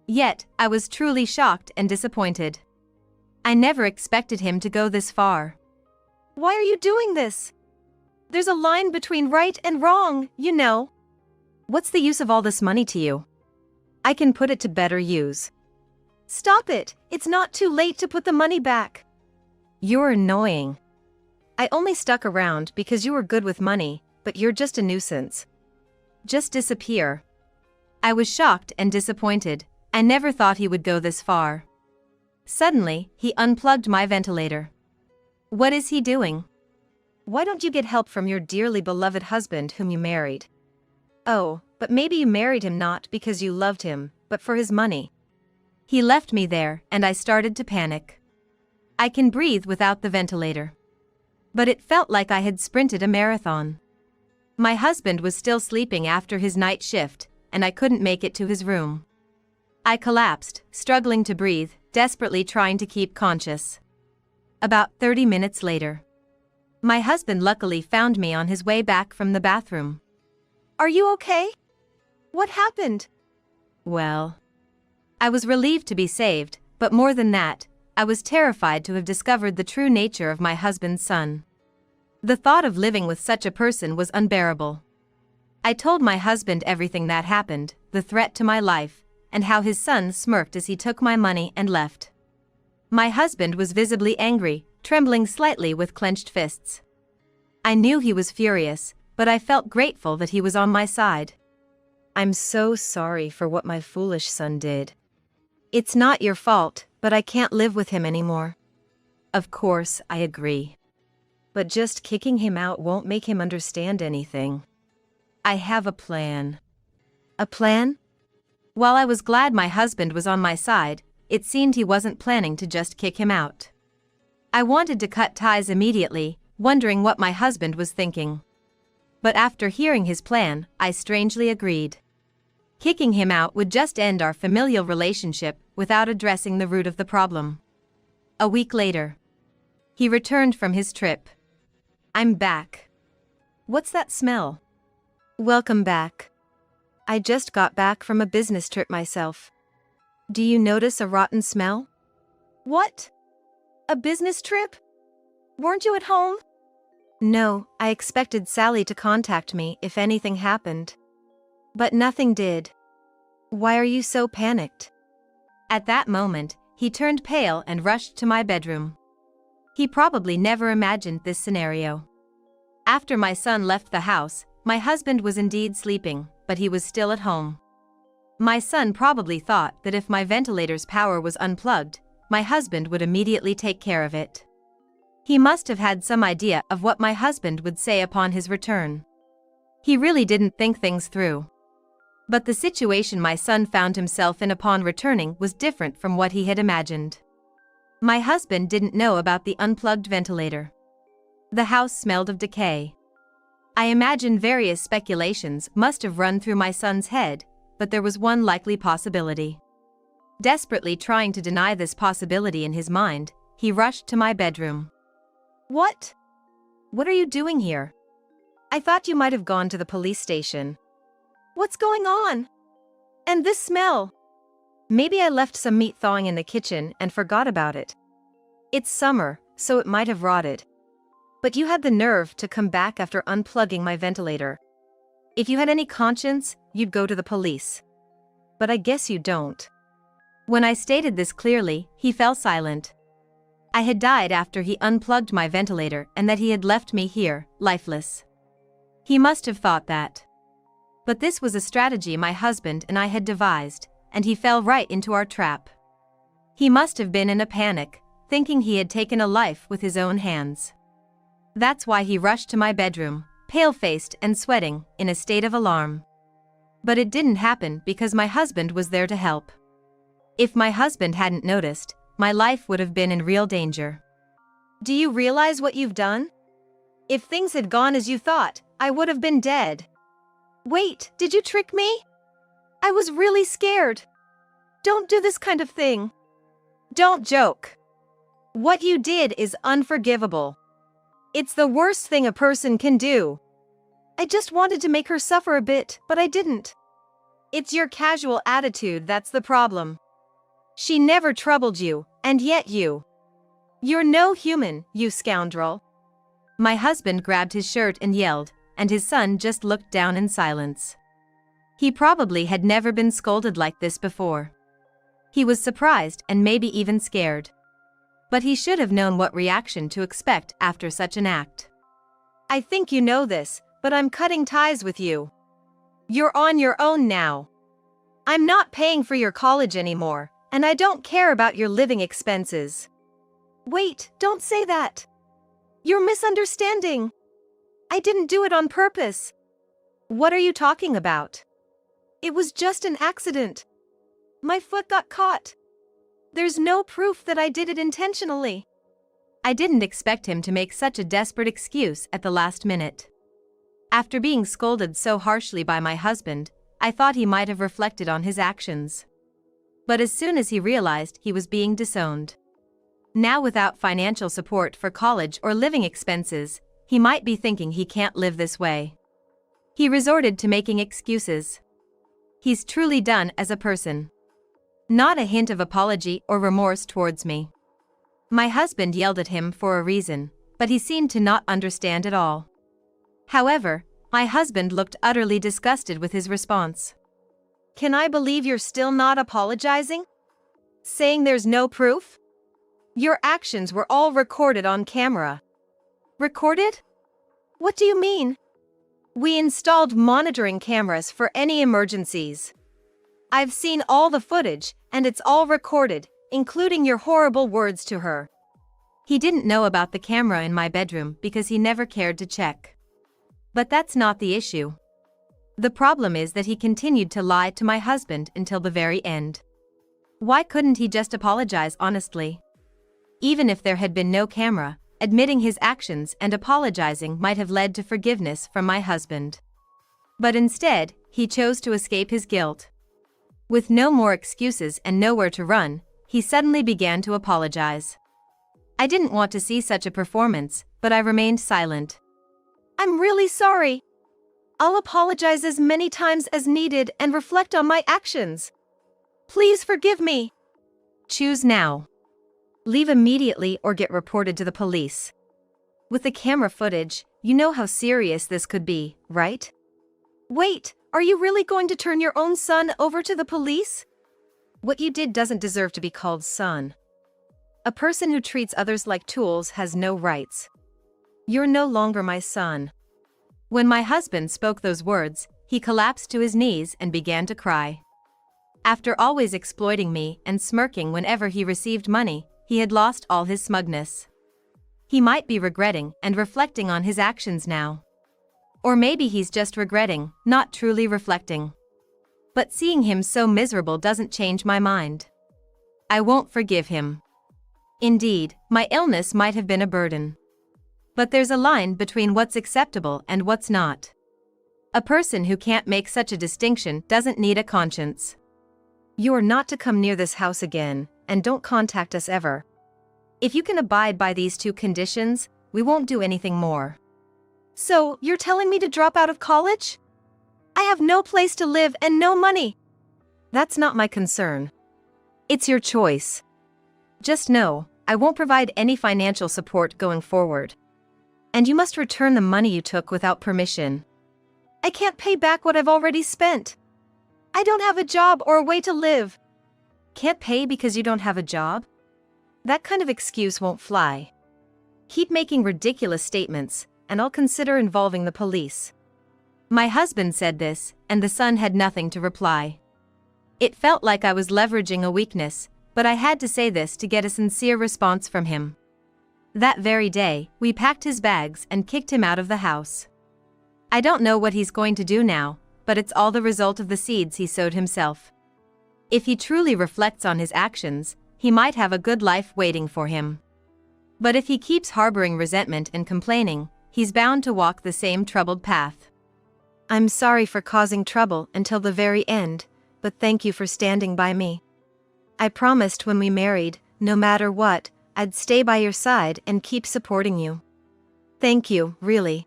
Yet, I was truly shocked and disappointed. I never expected him to go this far. Why are you doing this? There's a line between right and wrong, you know. What's the use of all this money to you? I can put it to better use. Stop it, it's not too late to put the money back. You're annoying. I only stuck around because you were good with money, but you're just a nuisance. Just disappear. I was shocked and disappointed. I never thought he would go this far. Suddenly, he unplugged my ventilator. What is he doing? Why don't you get help from your dearly beloved husband whom you married? Oh, but maybe you married him not because you loved him, but for his money. He left me there, and I started to panic. I can breathe without the ventilator. But it felt like I had sprinted a marathon. My husband was still sleeping after his night shift, and I couldn't make it to his room. I collapsed, struggling to breathe, desperately trying to keep conscious. About 30 minutes later, my husband luckily found me on his way back from the bathroom. Are you okay? What happened? Well, I was relieved to be saved, but more than that, I was terrified to have discovered the true nature of my husband's son. The thought of living with such a person was unbearable. I told my husband everything that happened, the threat to my life, and how his son smirked as he took my money and left. My husband was visibly angry, trembling slightly with clenched fists. I knew he was furious, but I felt grateful that he was on my side. I'm so sorry for what my foolish son did. It's not your fault, but I can't live with him anymore. Of course, I agree. But just kicking him out won't make him understand anything. I have a plan. A plan? While I was glad my husband was on my side, it seemed he wasn't planning to just kick him out. I wanted to cut ties immediately, wondering what my husband was thinking. But after hearing his plan, I strangely agreed. Kicking him out would just end our familial relationship without addressing the root of the problem. A week later, he returned from his trip. I'm back. What's that smell? Welcome back. I just got back from a business trip myself. Do you notice a rotten smell? What? A business trip? Weren't you at home? No, I expected Sally to contact me if anything happened. But nothing did. Why are you so panicked? At that moment, he turned pale and rushed to my bedroom. He probably never imagined this scenario. After my son left the house, my husband was indeed sleeping, but he was still at home. My son probably thought that if my ventilator's power was unplugged, my husband would immediately take care of it. He must have had some idea of what my husband would say upon his return. He really didn't think things through. But the situation my son found himself in upon returning was different from what he had imagined. My husband didn't know about the unplugged ventilator. The house smelled of decay. I imagine various speculations must have run through my son's head, but there was one likely possibility. Desperately trying to deny this possibility in his mind, he rushed to my bedroom. What? What are you doing here? I thought you might have gone to the police station. What's going on? And this smell? Maybe I left some meat thawing in the kitchen and forgot about it. It's summer, so it might have rotted. But you had the nerve to come back after unplugging my ventilator. If you had any conscience, you'd go to the police. But I guess you don't. When I stated this clearly, he fell silent. I had died after he unplugged my ventilator and that he had left me here, lifeless. He must have thought that. But this was a strategy my husband and I had devised, and he fell right into our trap. He must have been in a panic, thinking he had taken a life with his own hands. That's why he rushed to my bedroom, pale-faced and sweating, in a state of alarm. But it didn't happen because my husband was there to help. If my husband hadn't noticed, my life would have been in real danger. Do you realize what you've done? If things had gone as you thought, I would have been dead. Wait, did you trick me? I was really scared. Don't do this kind of thing. Don't joke. What you did is unforgivable. It's the worst thing a person can do. I just wanted to make her suffer a bit, but I didn't. It's your casual attitude that's the problem. She never troubled you, and yet you're no human, you scoundrel. My husband grabbed his shirt and yelled, and his son just looked down in silence. He probably had never been scolded like this before. He was surprised and maybe even scared. But he should have known what reaction to expect after such an act. I think you know this, but I'm cutting ties with you. You're on your own now. I'm not paying for your college anymore, and I don't care about your living expenses. Wait, don't say that. You're misunderstanding. I didn't do it on purpose. What are you talking about? It was just an accident. My foot got caught. There's no proof that I did it intentionally. I didn't expect him to make such a desperate excuse at the last minute. After being scolded so harshly by my husband, I thought he might have reflected on his actions. But as soon as he realized he was being disowned, now without financial support for college or living expenses, he might be thinking he can't live this way. He resorted to making excuses. He's truly done as a person. Not a hint of apology or remorse towards me. My husband yelled at him for a reason, but he seemed to not understand at all. However, my husband looked utterly disgusted with his response. Can I believe you're still not apologizing? Saying there's no proof? Your actions were all recorded on camera. Recorded? What do you mean? We installed monitoring cameras for any emergencies. I've seen all the footage, and it's all recorded, including your horrible words to her. He didn't know about the camera in my bedroom because he never cared to check. But that's not the issue. The problem is that he continued to lie to my husband until the very end. Why couldn't he just apologize honestly? Even if there had been no camera, admitting his actions and apologizing might have led to forgiveness from my husband. But instead, he chose to escape his guilt. With no more excuses and nowhere to run, he suddenly began to apologize. I didn't want to see such a performance, but I remained silent. I'm really sorry. I'll apologize as many times as needed and reflect on my actions. Please forgive me. Choose now. Leave immediately or get reported to the police. With the camera footage, you know how serious this could be, right? Wait, are you really going to turn your own son over to the police? What you did doesn't deserve to be called son. A person who treats others like tools has no rights. You're no longer my son. When my husband spoke those words, he collapsed to his knees and began to cry. After always exploiting me and smirking whenever he received money, he had lost all his smugness. He might be regretting and reflecting on his actions now. Or maybe he's just regretting, not truly reflecting. But seeing him so miserable doesn't change my mind. I won't forgive him. Indeed, my illness might have been a burden. But there's a line between what's acceptable and what's not. A person who can't make such a distinction doesn't need a conscience. You're not to come near this house again, and don't contact us ever. If you can abide by these two conditions, we won't do anything more. So, you're telling me to drop out of college? I have no place to live and no money. That's not my concern. It's your choice. Just know, I won't provide any financial support going forward. And you must return the money you took without permission. I can't pay back what I've already spent. I don't have a job or a way to live. Can't pay because you don't have a job? That kind of excuse won't fly. Keep making ridiculous statements, and I'll consider involving the police. My husband said this, and the son had nothing to reply. It felt like I was leveraging a weakness, but I had to say this to get a sincere response from him. That very day, we packed his bags and kicked him out of the house. I don't know what he's going to do now, but it's all the result of the seeds he sowed himself. If he truly reflects on his actions, he might have a good life waiting for him. But if he keeps harboring resentment and complaining, he's bound to walk the same troubled path. I'm sorry for causing trouble until the very end, but thank you for standing by me. I promised when we married, no matter what, I'd stay by your side and keep supporting you. Thank you, really.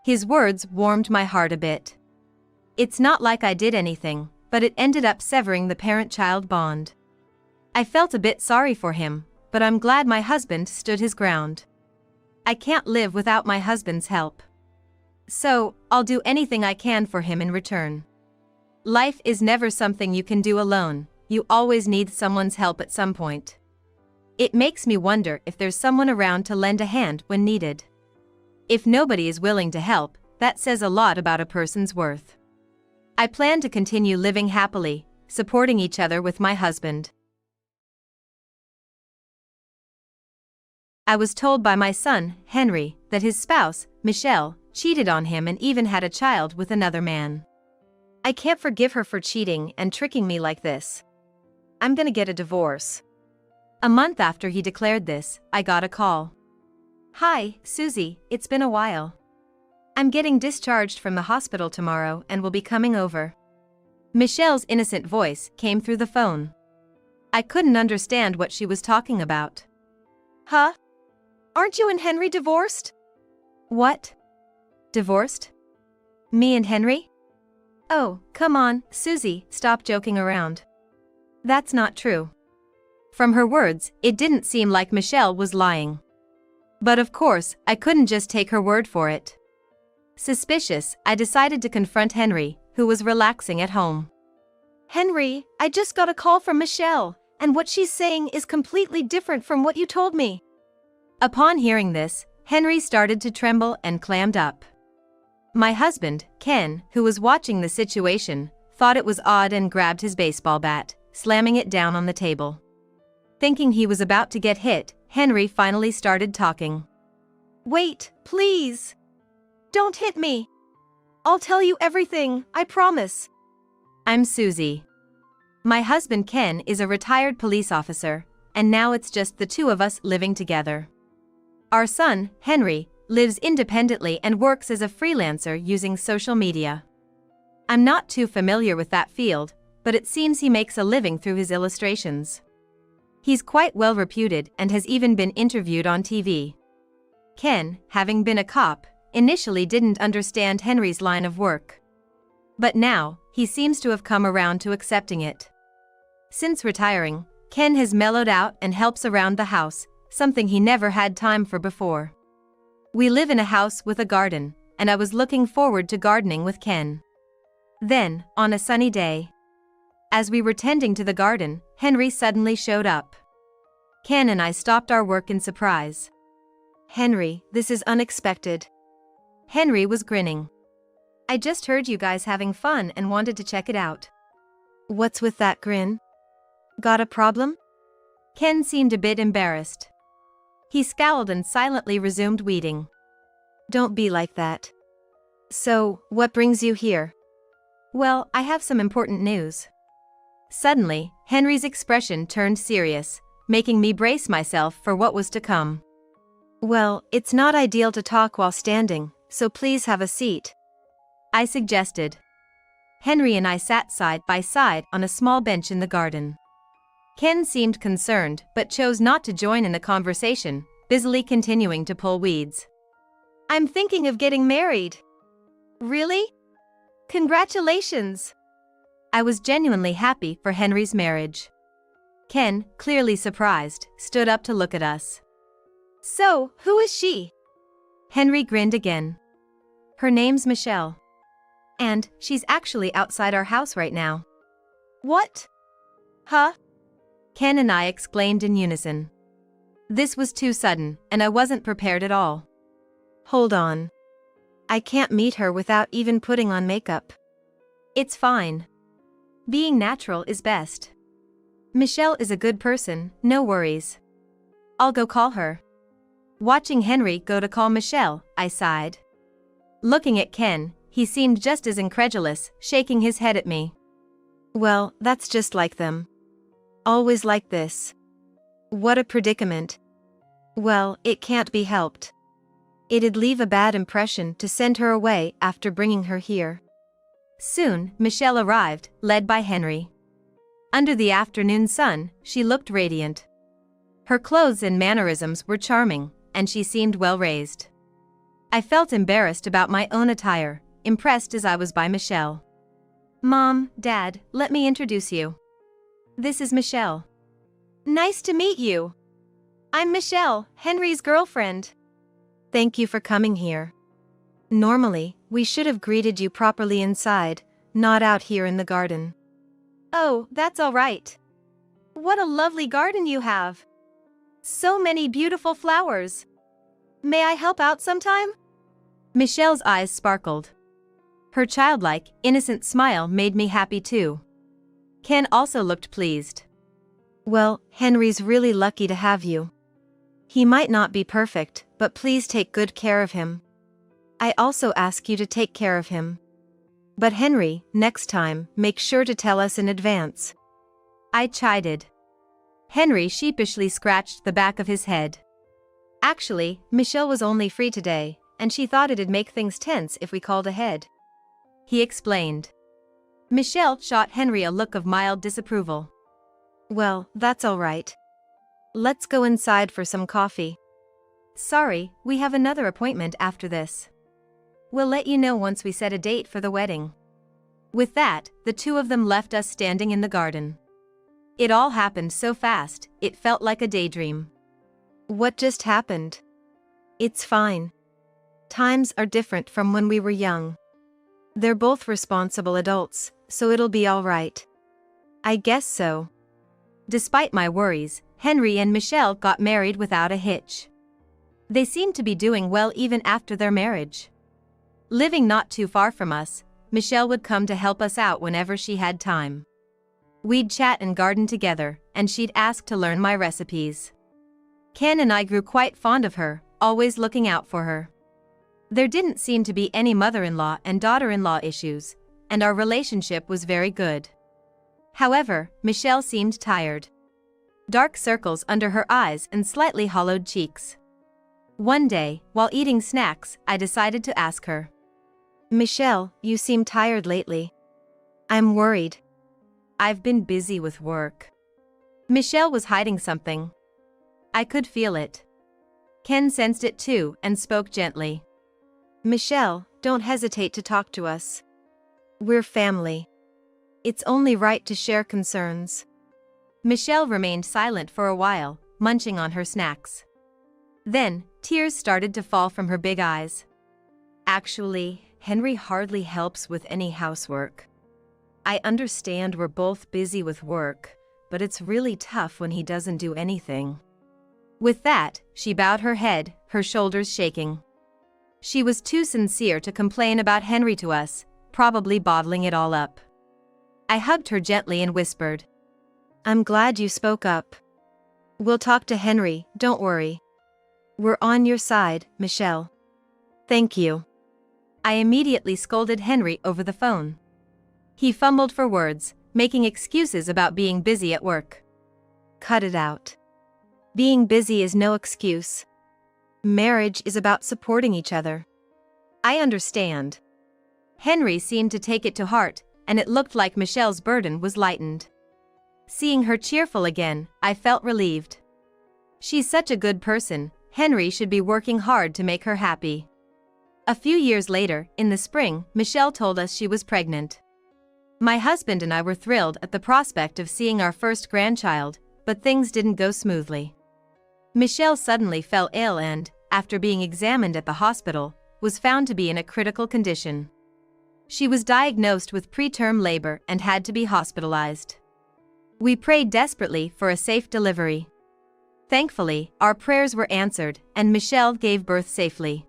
His words warmed my heart a bit. It's not like I did anything, but it ended up severing the parent-child bond. I felt a bit sorry for him, but I'm glad my husband stood his ground. I can't live without my husband's help. So, I'll do anything I can for him in return. Life is never something you can do alone, you always need someone's help at some point. It makes me wonder if there's someone around to lend a hand when needed. If nobody is willing to help, that says a lot about a person's worth. I plan to continue living happily, supporting each other with my husband. I was told by my son, Henry, that his spouse, Michelle, cheated on him and even had a child with another man. I can't forgive her for cheating and tricking me like this. I'm gonna get a divorce. A month after he declared this, I got a call. Hi, Susie, it's been a while. I'm getting discharged from the hospital tomorrow and will be coming over. Michelle's innocent voice came through the phone. I couldn't understand what she was talking about. Huh? Aren't you and Henry divorced? What? Divorced? Me and Henry? Oh, come on, Susie, stop joking around. That's not true. From her words, it didn't seem like Michelle was lying. But of course, I couldn't just take her word for it. Suspicious, I decided to confront Henry, who was relaxing at home. Henry, I just got a call from Michelle, and what she's saying is completely different from what you told me. Upon hearing this, Henry started to tremble and clammed up. My husband, Ken, who was watching the situation, thought it was odd and grabbed his baseball bat, slamming it down on the table. Thinking he was about to get hit, Henry finally started talking. Wait, please. Don't hit me. I'll tell you everything, I promise. I'm Susie. My husband Ken is a retired police officer, and now it's just the two of us living together. Our son, Henry, lives independently and works as a freelancer using social media. I'm not too familiar with that field, but it seems he makes a living through his illustrations. He's quite well reputed and has even been interviewed on TV. Ken, having been a cop, initially didn't understand Henry's line of work. But now, he seems to have come around to accepting it. Since retiring, Ken has mellowed out and helps around the house, something he never had time for before. We live in a house with a garden, and I was looking forward to gardening with Ken. Then, on a sunny day, as we were tending to the garden, Henry suddenly showed up. Ken and I stopped our work in surprise. Henry, this is unexpected. Henry was grinning. I just heard you guys having fun and wanted to check it out. What's with that grin? Got a problem? Ken seemed a bit embarrassed. He scowled and silently resumed weeding. Don't be like that. So, what brings you here? Well, I have some important news. Suddenly, Henry's expression turned serious, making me brace myself for what was to come. Well, it's not ideal to talk while standing, so please have a seat, I suggested. Henry and I sat side by side on a small bench in the garden. Ken seemed concerned but chose not to join in the conversation, busily continuing to pull weeds. I'm thinking of getting married. Really? Congratulations! I was genuinely happy for Henry's marriage. Ken, clearly surprised, stood up to look at us. So, who is she? Henry grinned again. Her name's Michelle. And she's actually outside our house right now. What? Huh? Ken and I exclaimed in unison. This was too sudden, and I wasn't prepared at all. Hold on. I can't meet her without even putting on makeup. It's fine. Being natural is best. Michelle is a good person, no worries. I'll go call her. Watching Henry go to call Michelle, I sighed. Looking at Ken, he seemed just as incredulous, shaking his head at me. Well, that's just like them. Always like this. What a predicament. Well, it can't be helped. It'd leave a bad impression to send her away after bringing her here. Soon, Michelle arrived, led by Henry. Under the afternoon sun, she looked radiant. Her clothes and mannerisms were charming, and she seemed well raised. I felt embarrassed about my own attire, impressed as I was by Michelle. Mom, Dad, let me introduce you. This is Michelle. Nice to meet you. I'm Michelle, Henry's girlfriend. Thank you for coming here. Normally, we should have greeted you properly inside, not out here in the garden. Oh, that's all right. What a lovely garden you have. So many beautiful flowers. May I help out sometime? Michelle's eyes sparkled. Her childlike, innocent smile made me happy too. Ken also looked pleased. Well, Henry's really lucky to have you. He might not be perfect, but please take good care of him. I also ask you to take care of him. But Henry, next time, make sure to tell us in advance. I chided. Henry sheepishly scratched the back of his head. Actually, Michelle was only free today, and she thought it'd make things tense if we called ahead. He explained. Michelle shot Henry a look of mild disapproval. Well, that's all right. Let's go inside for some coffee. Sorry, we have another appointment after this. We'll let you know once we set a date for the wedding. With that, the two of them left us standing in the garden. It all happened so fast, it felt like a daydream. What just happened? It's fine. Times are different from when we were young. They're both responsible adults, so it'll be all right. I guess so. Despite my worries, Henry and Michelle got married without a hitch. They seemed to be doing well even after their marriage. Living not too far from us, Michelle would come to help us out whenever she had time. We'd chat and garden together, and she'd ask to learn my recipes. Ken and I grew quite fond of her, always looking out for her. There didn't seem to be any mother-in-law and daughter-in-law issues, and our relationship was very good. However, Michelle seemed tired. Dark circles under her eyes and slightly hollowed cheeks. One day, while eating snacks, I decided to ask her. Michelle, you seem tired lately. I'm worried. I've been busy with work. Michelle was hiding something. I could feel it. Ken sensed it too and spoke gently. Michelle, don't hesitate to talk to us. We're family. It's only right to share concerns. Michelle remained silent for a while, munching on her snacks. Then, tears started to fall from her big eyes. Actually, Henry hardly helps with any housework. I understand we're both busy with work, but it's really tough when he doesn't do anything. With that, she bowed her head, her shoulders shaking. She was too sincere to complain about Henry to us, probably bottling it all up. I hugged her gently and whispered, I'm glad you spoke up. We'll talk to Henry, don't worry. We're on your side, Michelle. Thank you. I immediately scolded Henry over the phone. He fumbled for words, making excuses about being busy at work. Cut it out. Being busy is no excuse. Marriage is about supporting each other. I understand. Henry seemed to take it to heart, and it looked like Michelle's burden was lightened. Seeing her cheerful again, I felt relieved. She's such a good person, Henry should be working hard to make her happy. A few years later, in the spring, Michelle told us she was pregnant. My husband and I were thrilled at the prospect of seeing our first grandchild, but things didn't go smoothly. Michelle suddenly fell ill and, after being examined at the hospital, was found to be in a critical condition. She was diagnosed with preterm labor and had to be hospitalized. We prayed desperately for a safe delivery. Thankfully, our prayers were answered, and Michelle gave birth safely.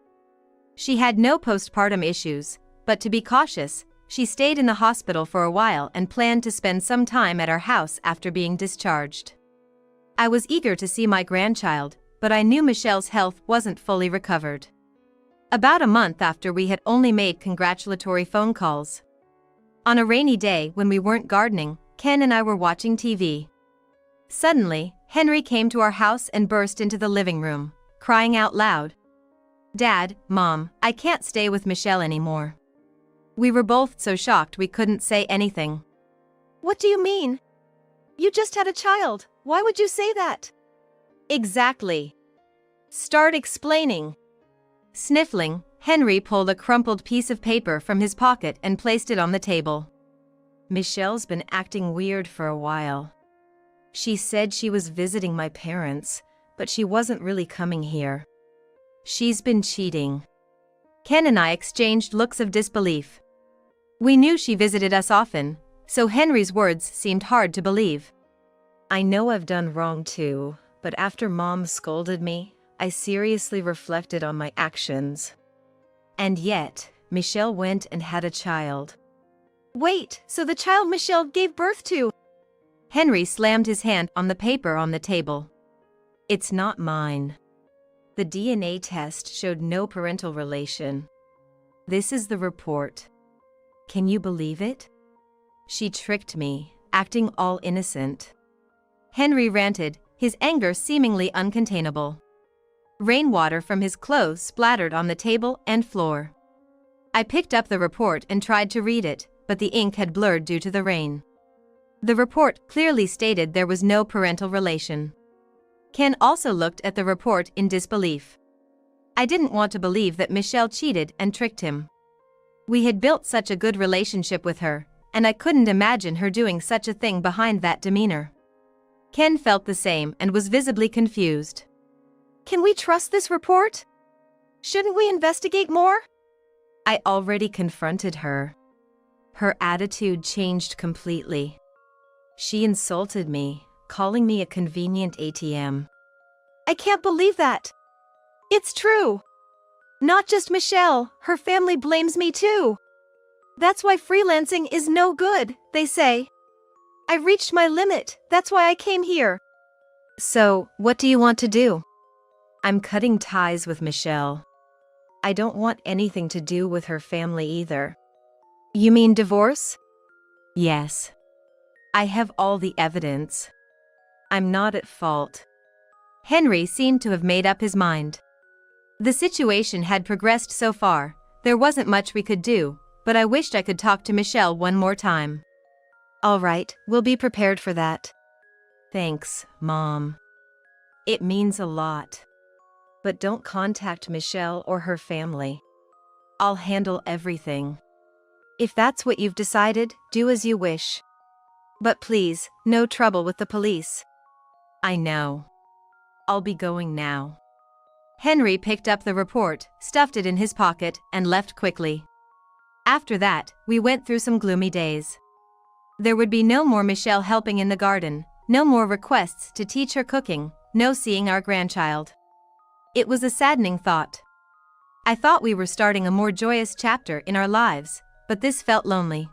She had no postpartum issues, but to be cautious, she stayed in the hospital for a while and planned to spend some time at our house after being discharged. I was eager to see my grandchild, but I knew Michelle's health wasn't fully recovered. About a month after, we had only made congratulatory phone calls. On a rainy day when we weren't gardening, Ken and I were watching TV. Suddenly, Henry came to our house and burst into the living room, crying out loud, "Dad, Mom, I can't stay with Michelle anymore." We were both so shocked we couldn't say anything. What do you mean? You just had a child, why would you say that? Exactly. Start explaining. Sniffling, Henry pulled a crumpled piece of paper from his pocket and placed it on the table. Michelle's been acting weird for a while. She said she was visiting my parents, but she wasn't really coming here. She's been cheating. Ken and I exchanged looks of disbelief. We knew she visited us often, so Henry's words seemed hard to believe. I know I've done wrong too, but after Mom scolded me, I seriously reflected on my actions. And yet, Michelle went and had a child. Wait, so the child Michelle gave birth to? Henry slammed his hand on the paper on the table. It's not mine. The DNA test showed no parental relation. This is the report. Can you believe it? She tricked me, acting all innocent. Henry ranted, his anger seemingly uncontainable. Rainwater from his clothes splattered on the table and floor. I picked up the report and tried to read it, but the ink had blurred due to the rain. The report clearly stated there was no parental relation. Ken also looked at the report in disbelief. I didn't want to believe that Michelle cheated and tricked him. We had built such a good relationship with her, and I couldn't imagine her doing such a thing behind that demeanor. Ken felt the same and was visibly confused. Can we trust this report? Shouldn't we investigate more? I already confronted her. Her attitude changed completely. She insulted me, calling me a convenient ATM. I can't believe that. It's true. Not just Michelle, her family blames me too. That's why freelancing is no good, they say. I reached my limit, that's why I came here. So, what do you want to do? I'm cutting ties with Michelle. I don't want anything to do with her family either. You mean divorce? Yes. I have all the evidence. I'm not at fault. Henry seemed to have made up his mind. The situation had progressed so far, there wasn't much we could do, but I wished I could talk to Michelle one more time. All right, we'll be prepared for that. Thanks, Mom. It means a lot. But don't contact Michelle or her family. I'll handle everything. If that's what you've decided, do as you wish. But please, no trouble with the police. I know. I'll be going now. Henry picked up the report, stuffed it in his pocket, and left quickly. After that, we went through some gloomy days. There would be no more Michelle helping in the garden, no more requests to teach her cooking, no seeing our grandchild. It was a saddening thought. I thought we were starting a more joyous chapter in our lives, but this felt lonely.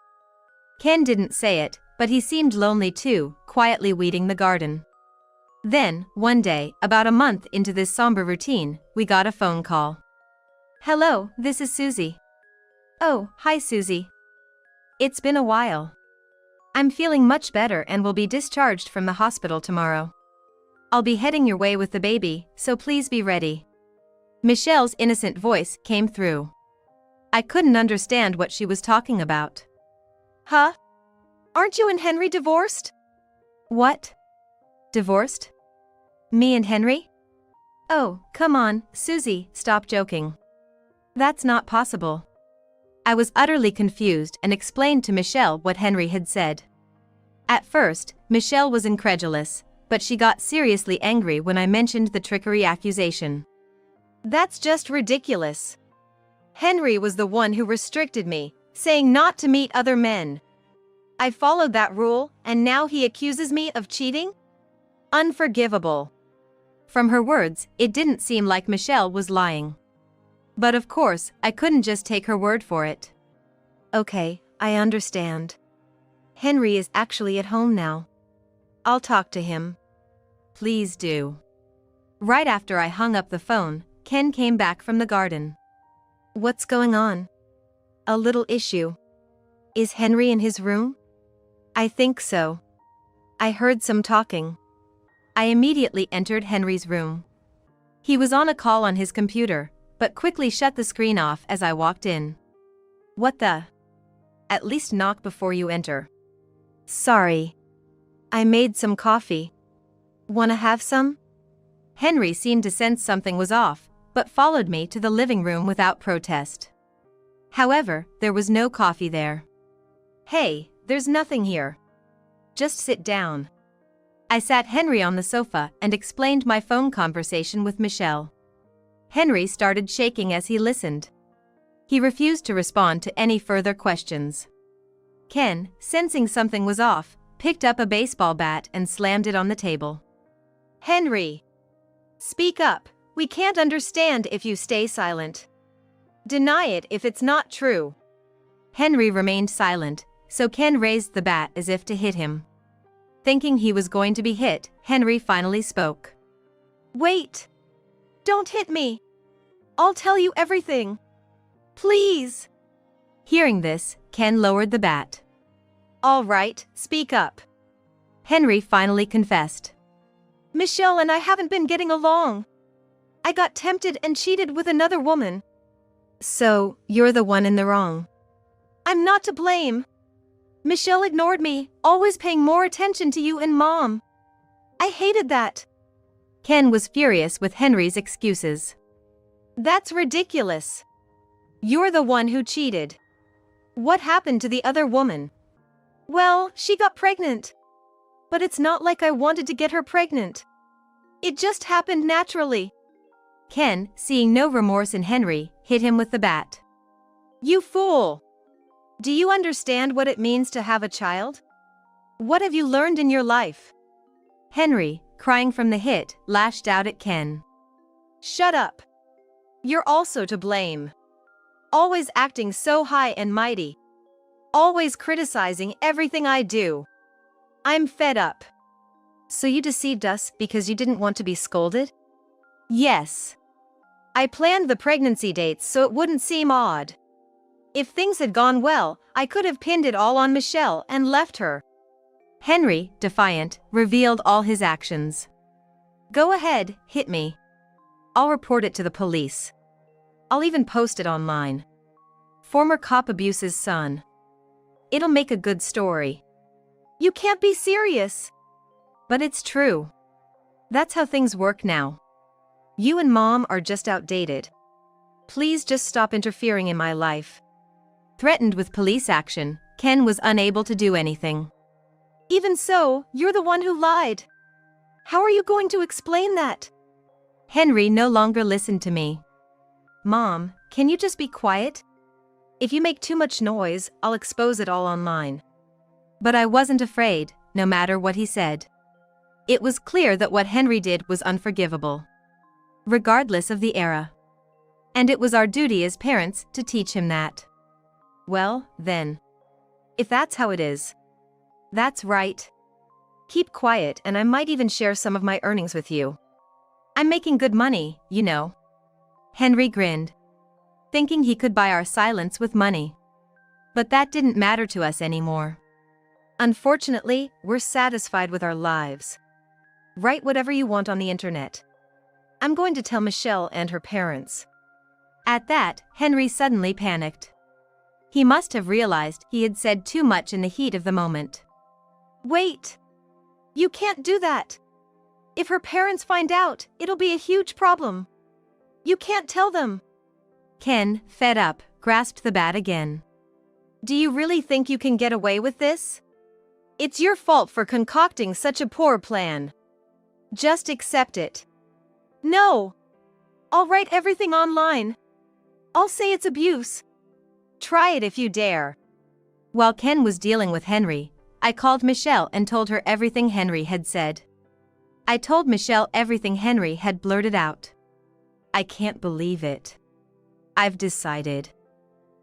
Ken didn't say it, but he seemed lonely too, quietly weeding the garden. Then, one day, about a month into this somber routine, we got a phone call. Hello, this is Susie. Oh, hi Susie. It's been a while. I'm feeling much better and will be discharged from the hospital tomorrow. I'll be heading your way with the baby, so please be ready. Michelle's innocent voice came through. I couldn't understand what she was talking about. Huh? Aren't you and Henry divorced? What? Divorced? Me and Henry? Oh, come on, Susie, stop joking. That's not possible. I was utterly confused and explained to Michelle what Henry had said. At first, Michelle was incredulous, but she got seriously angry when I mentioned the trickery accusation. That's just ridiculous. Henry was the one who restricted me, saying not to meet other men. I followed that rule, and now he accuses me of cheating? Unforgivable. From her words, it didn't seem like Michelle was lying. But of course, I couldn't just take her word for it. Okay, I understand. Henry is actually at home now. I'll talk to him. Please do. Right after I hung up the phone, Ken came back from the garden. What's going on? A little issue. Is Henry in his room? I think so. I heard some talking. I immediately entered Henry's room. He was on a call on his computer, but quickly shut the screen off as I walked in. What the? At least knock before you enter. Sorry. I made some coffee. Wanna have some? Henry seemed to sense something was off, but followed me to the living room without protest. However, there was no coffee there. Hey, there's nothing here. Just sit down. I sat Henry on the sofa and explained my phone conversation with Michelle. Henry started shaking as he listened. He refused to respond to any further questions. Ken, sensing something was off, picked up a baseball bat and slammed it on the table. Henry! Speak up. We can't understand if you stay silent. Deny it if it's not true. Henry remained silent, so Ken raised the bat as if to hit him. Thinking he was going to be hit, Henry finally spoke. Wait! Don't hit me! I'll tell you everything. Please! Hearing this, Ken lowered the bat. All right, speak up. Henry finally confessed. Michelle and I haven't been getting along. I got tempted and cheated with another woman. So, you're the one in the wrong. I'm not to blame. Michelle ignored me, always paying more attention to you and Mom. I hated that. Ken was furious with Henry's excuses. That's ridiculous. You're the one who cheated. What happened to the other woman? Well, she got pregnant. But it's not like I wanted to get her pregnant. It just happened naturally. Ken, seeing no remorse in Henry, hit him with the bat. You fool! Do you understand what it means to have a child? What have you learned in your life? Henry, crying from the hit, lashed out at Ken. Shut up. You're also to blame. Always acting so high and mighty. Always criticizing everything I do. I'm fed up. So you deceived us because you didn't want to be scolded? Yes. I planned the pregnancy dates so it wouldn't seem odd. If things had gone well, I could have pinned it all on Michelle and left her. Henry, defiant, revealed all his actions. Go ahead, hit me. I'll report it to the police. I'll even post it online. Former cop abuses son. It'll make a good story. You can't be serious. But it's true. That's how things work now. You and Mom are just outdated. Please just stop interfering in my life. Threatened with police action, Ken was unable to do anything. Even so, you're the one who lied. How are you going to explain that? Henry no longer listened to me. Mom, can you just be quiet? If you make too much noise, I'll expose it all online. But I wasn't afraid, no matter what he said. It was clear that what Henry did was unforgivable, regardless of the era. And it was our duty as parents to teach him that. Well, then. If that's how it is. That's right. Keep quiet and I might even share some of my earnings with you. I'm making good money, you know. Henry grinned, thinking he could buy our silence with money. But that didn't matter to us anymore. Unfortunately, we're satisfied with our lives. Write whatever you want on the internet. I'm going to tell Michelle and her parents. At that, Henry suddenly panicked. He must have realized he had said too much in the heat of the moment. Wait! You can't do that! If her parents find out, it'll be a huge problem. You can't tell them. Ken, fed up, grasped the bat again. Do you really think you can get away with this? It's your fault for concocting such a poor plan. Just accept it. No! I'll write everything online. I'll say it's abuse. Try it if you dare. While Ken was dealing with Henry, I called Michelle and told her everything Henry had said. I told Michelle everything Henry had blurted out. I can't believe it. I've decided.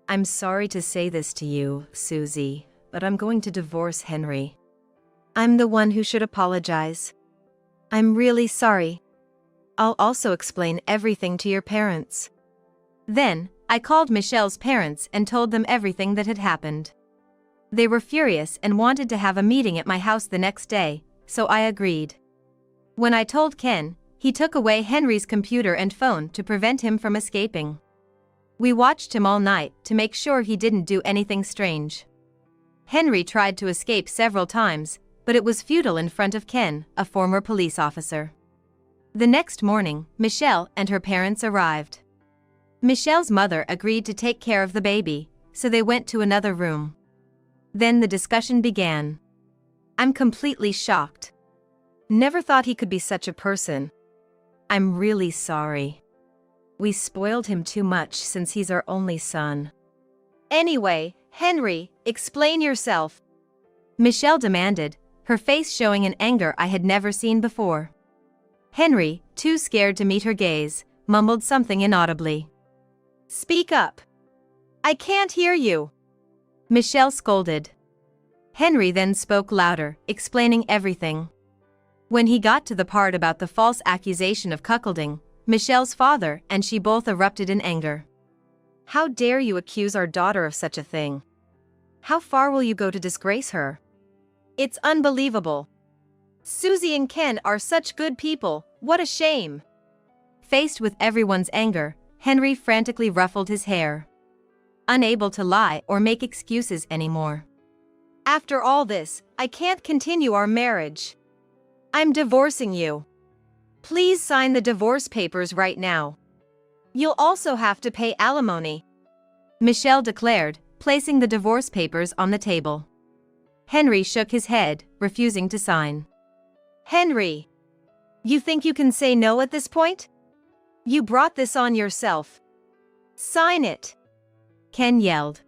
I'm sorry to say this to you, Susie, but I'm going to divorce Henry. I'm the one who should apologize. I'm really sorry. I'll also explain everything to your parents. Then, I called Michelle's parents and told them everything that had happened. They were furious and wanted to have a meeting at my house the next day, so I agreed. When I told Ken, he took away Henry's computer and phone to prevent him from escaping. We watched him all night to make sure he didn't do anything strange. Henry tried to escape several times, but it was futile in front of Ken, a former police officer. The next morning, Michelle and her parents arrived. Michelle's mother agreed to take care of the baby, so they went to another room. Then the discussion began. I'm completely shocked. Never thought he could be such a person. I'm really sorry. We spoiled him too much since he's our only son. Anyway, Henry, explain yourself. Michelle demanded, her face showing an anger I had never seen before. Henry, too scared to meet her gaze, mumbled something inaudibly. Speak up. I can't hear you. Michelle scolded. Henry then spoke louder, explaining everything. When he got to the part about the false accusation of cuckolding, Michelle's father and she both erupted in anger. How dare you accuse our daughter of such a thing? How far will you go to disgrace her? It's unbelievable. Susie and Ken are such good people, what a shame. Faced with everyone's anger, Henry frantically ruffled his hair, unable to lie or make excuses anymore. After all this, I can't continue our marriage. I'm divorcing you. Please sign the divorce papers right now. You'll also have to pay alimony. Michelle declared, placing the divorce papers on the table. Henry shook his head, refusing to sign. Henry, you think you can say no at this point? You brought this on yourself. Sign it. Ken yelled.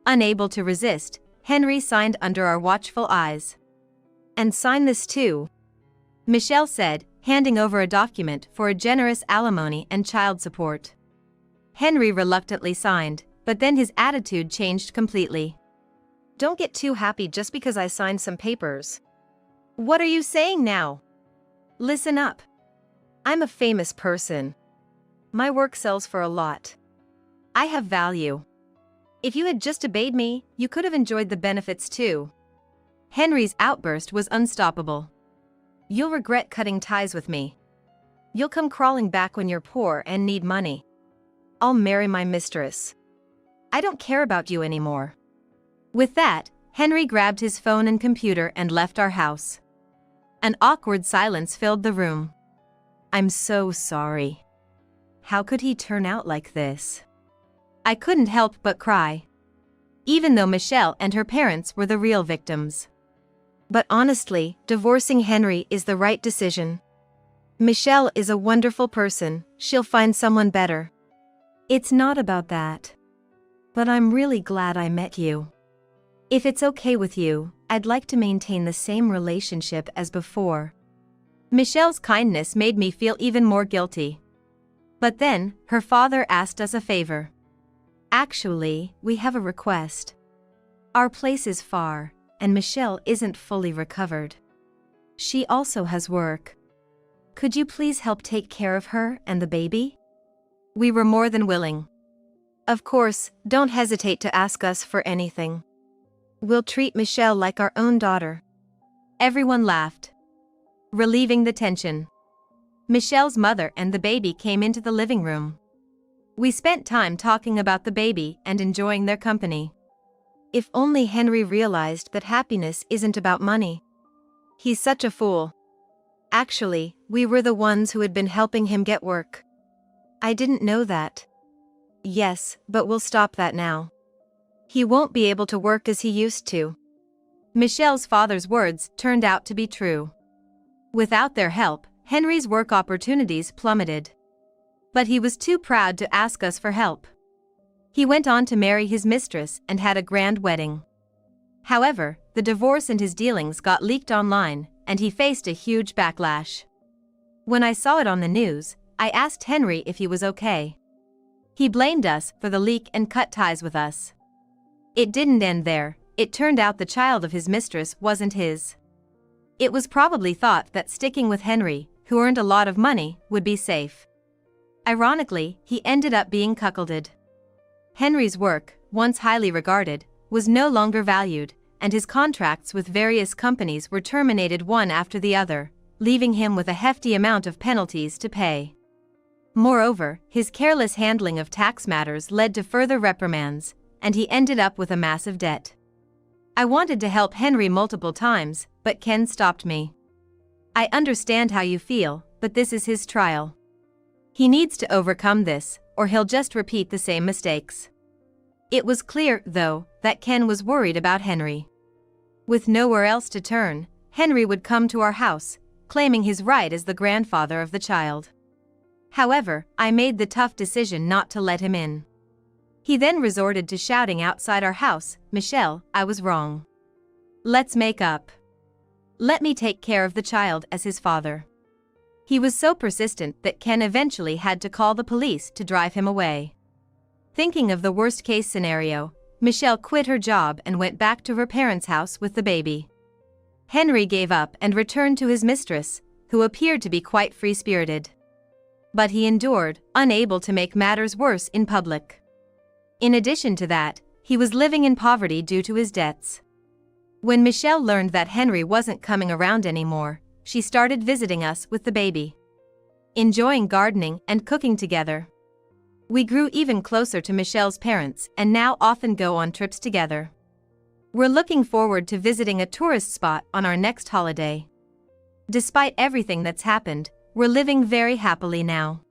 Unable to resist, Henry signed under our watchful eyes. And sign this too, Michelle said, handing over a document for a generous alimony and child support. Henry reluctantly signed, but then his attitude changed completely. Don't get too happy just because I signed some papers. What are you saying now? Listen up. I'm a famous person. My work sells for a lot. I have value. If you had just obeyed me, you could have enjoyed the benefits too. Henry's outburst was unstoppable. You'll regret cutting ties with me. You'll come crawling back when you're poor and need money. I'll marry my mistress. I don't care about you anymore. With that, Henry grabbed his phone and computer and left our house. An awkward silence filled the room. I'm so sorry. How could he turn out like this? I couldn't help but cry. Even though Michelle and her parents were the real victims. But honestly, divorcing Henry is the right decision. Michelle is a wonderful person, she'll find someone better. It's not about that. But I'm really glad I met you. If it's okay with you, I'd like to maintain the same relationship as before. Michelle's kindness made me feel even more guilty. But then, her father asked us a favor. Actually, we have a request. Our place is far, and Michelle isn't fully recovered. She also has work. Could you please help take care of her and the baby? We were more than willing. Of course, don't hesitate to ask us for anything. We'll treat Michelle like our own daughter. Everyone laughed, relieving the tension. Michelle's mother and the baby came into the living room. We spent time talking about the baby and enjoying their company. If only Henry realized that happiness isn't about money. He's such a fool. Actually, we were the ones who had been helping him get work. I didn't know that. Yes, but we'll stop that now. He won't be able to work as he used to. Michelle's father's words turned out to be true. Without their help, Henry's work opportunities plummeted. But he was too proud to ask us for help. He went on to marry his mistress and had a grand wedding. However, the divorce and his dealings got leaked online, and he faced a huge backlash. When I saw it on the news, I asked Henry if he was okay. He blamed us for the leak and cut ties with us. It didn't end there. It turned out the child of his mistress wasn't his. It was probably thought that sticking with Henry, who earned a lot of money, would be safe. Ironically, he ended up being cuckolded. Henry's work, once highly regarded, was no longer valued, and his contracts with various companies were terminated one after the other, leaving him with a hefty amount of penalties to pay. Moreover, his careless handling of tax matters led to further reprimands, and he ended up with a massive debt. I wanted to help Henry multiple times, but Ken stopped me. I understand how you feel, but this is his trial. He needs to overcome this, or he'll just repeat the same mistakes. It was clear, though, that Ken was worried about Henry. With nowhere else to turn, Henry would come to our house, claiming his right as the grandfather of the child. However, I made the tough decision not to let him in. He then resorted to shouting outside our house, "Michelle, I was wrong. Let's make up. Let me take care of the child as his father." He was so persistent that Ken eventually had to call the police to drive him away. Thinking of the worst-case scenario, Michelle quit her job and went back to her parents' house with the baby. Henry gave up and returned to his mistress, who appeared to be quite free-spirited. But he endured, unable to make matters worse in public. In addition to that, he was living in poverty due to his debts. When Michelle learned that Henry wasn't coming around anymore, she started visiting us with the baby, enjoying gardening and cooking together. We grew even closer to Michelle's parents and now often go on trips together. We're looking forward to visiting a tourist spot on our next holiday. Despite everything that's happened, we're living very happily now.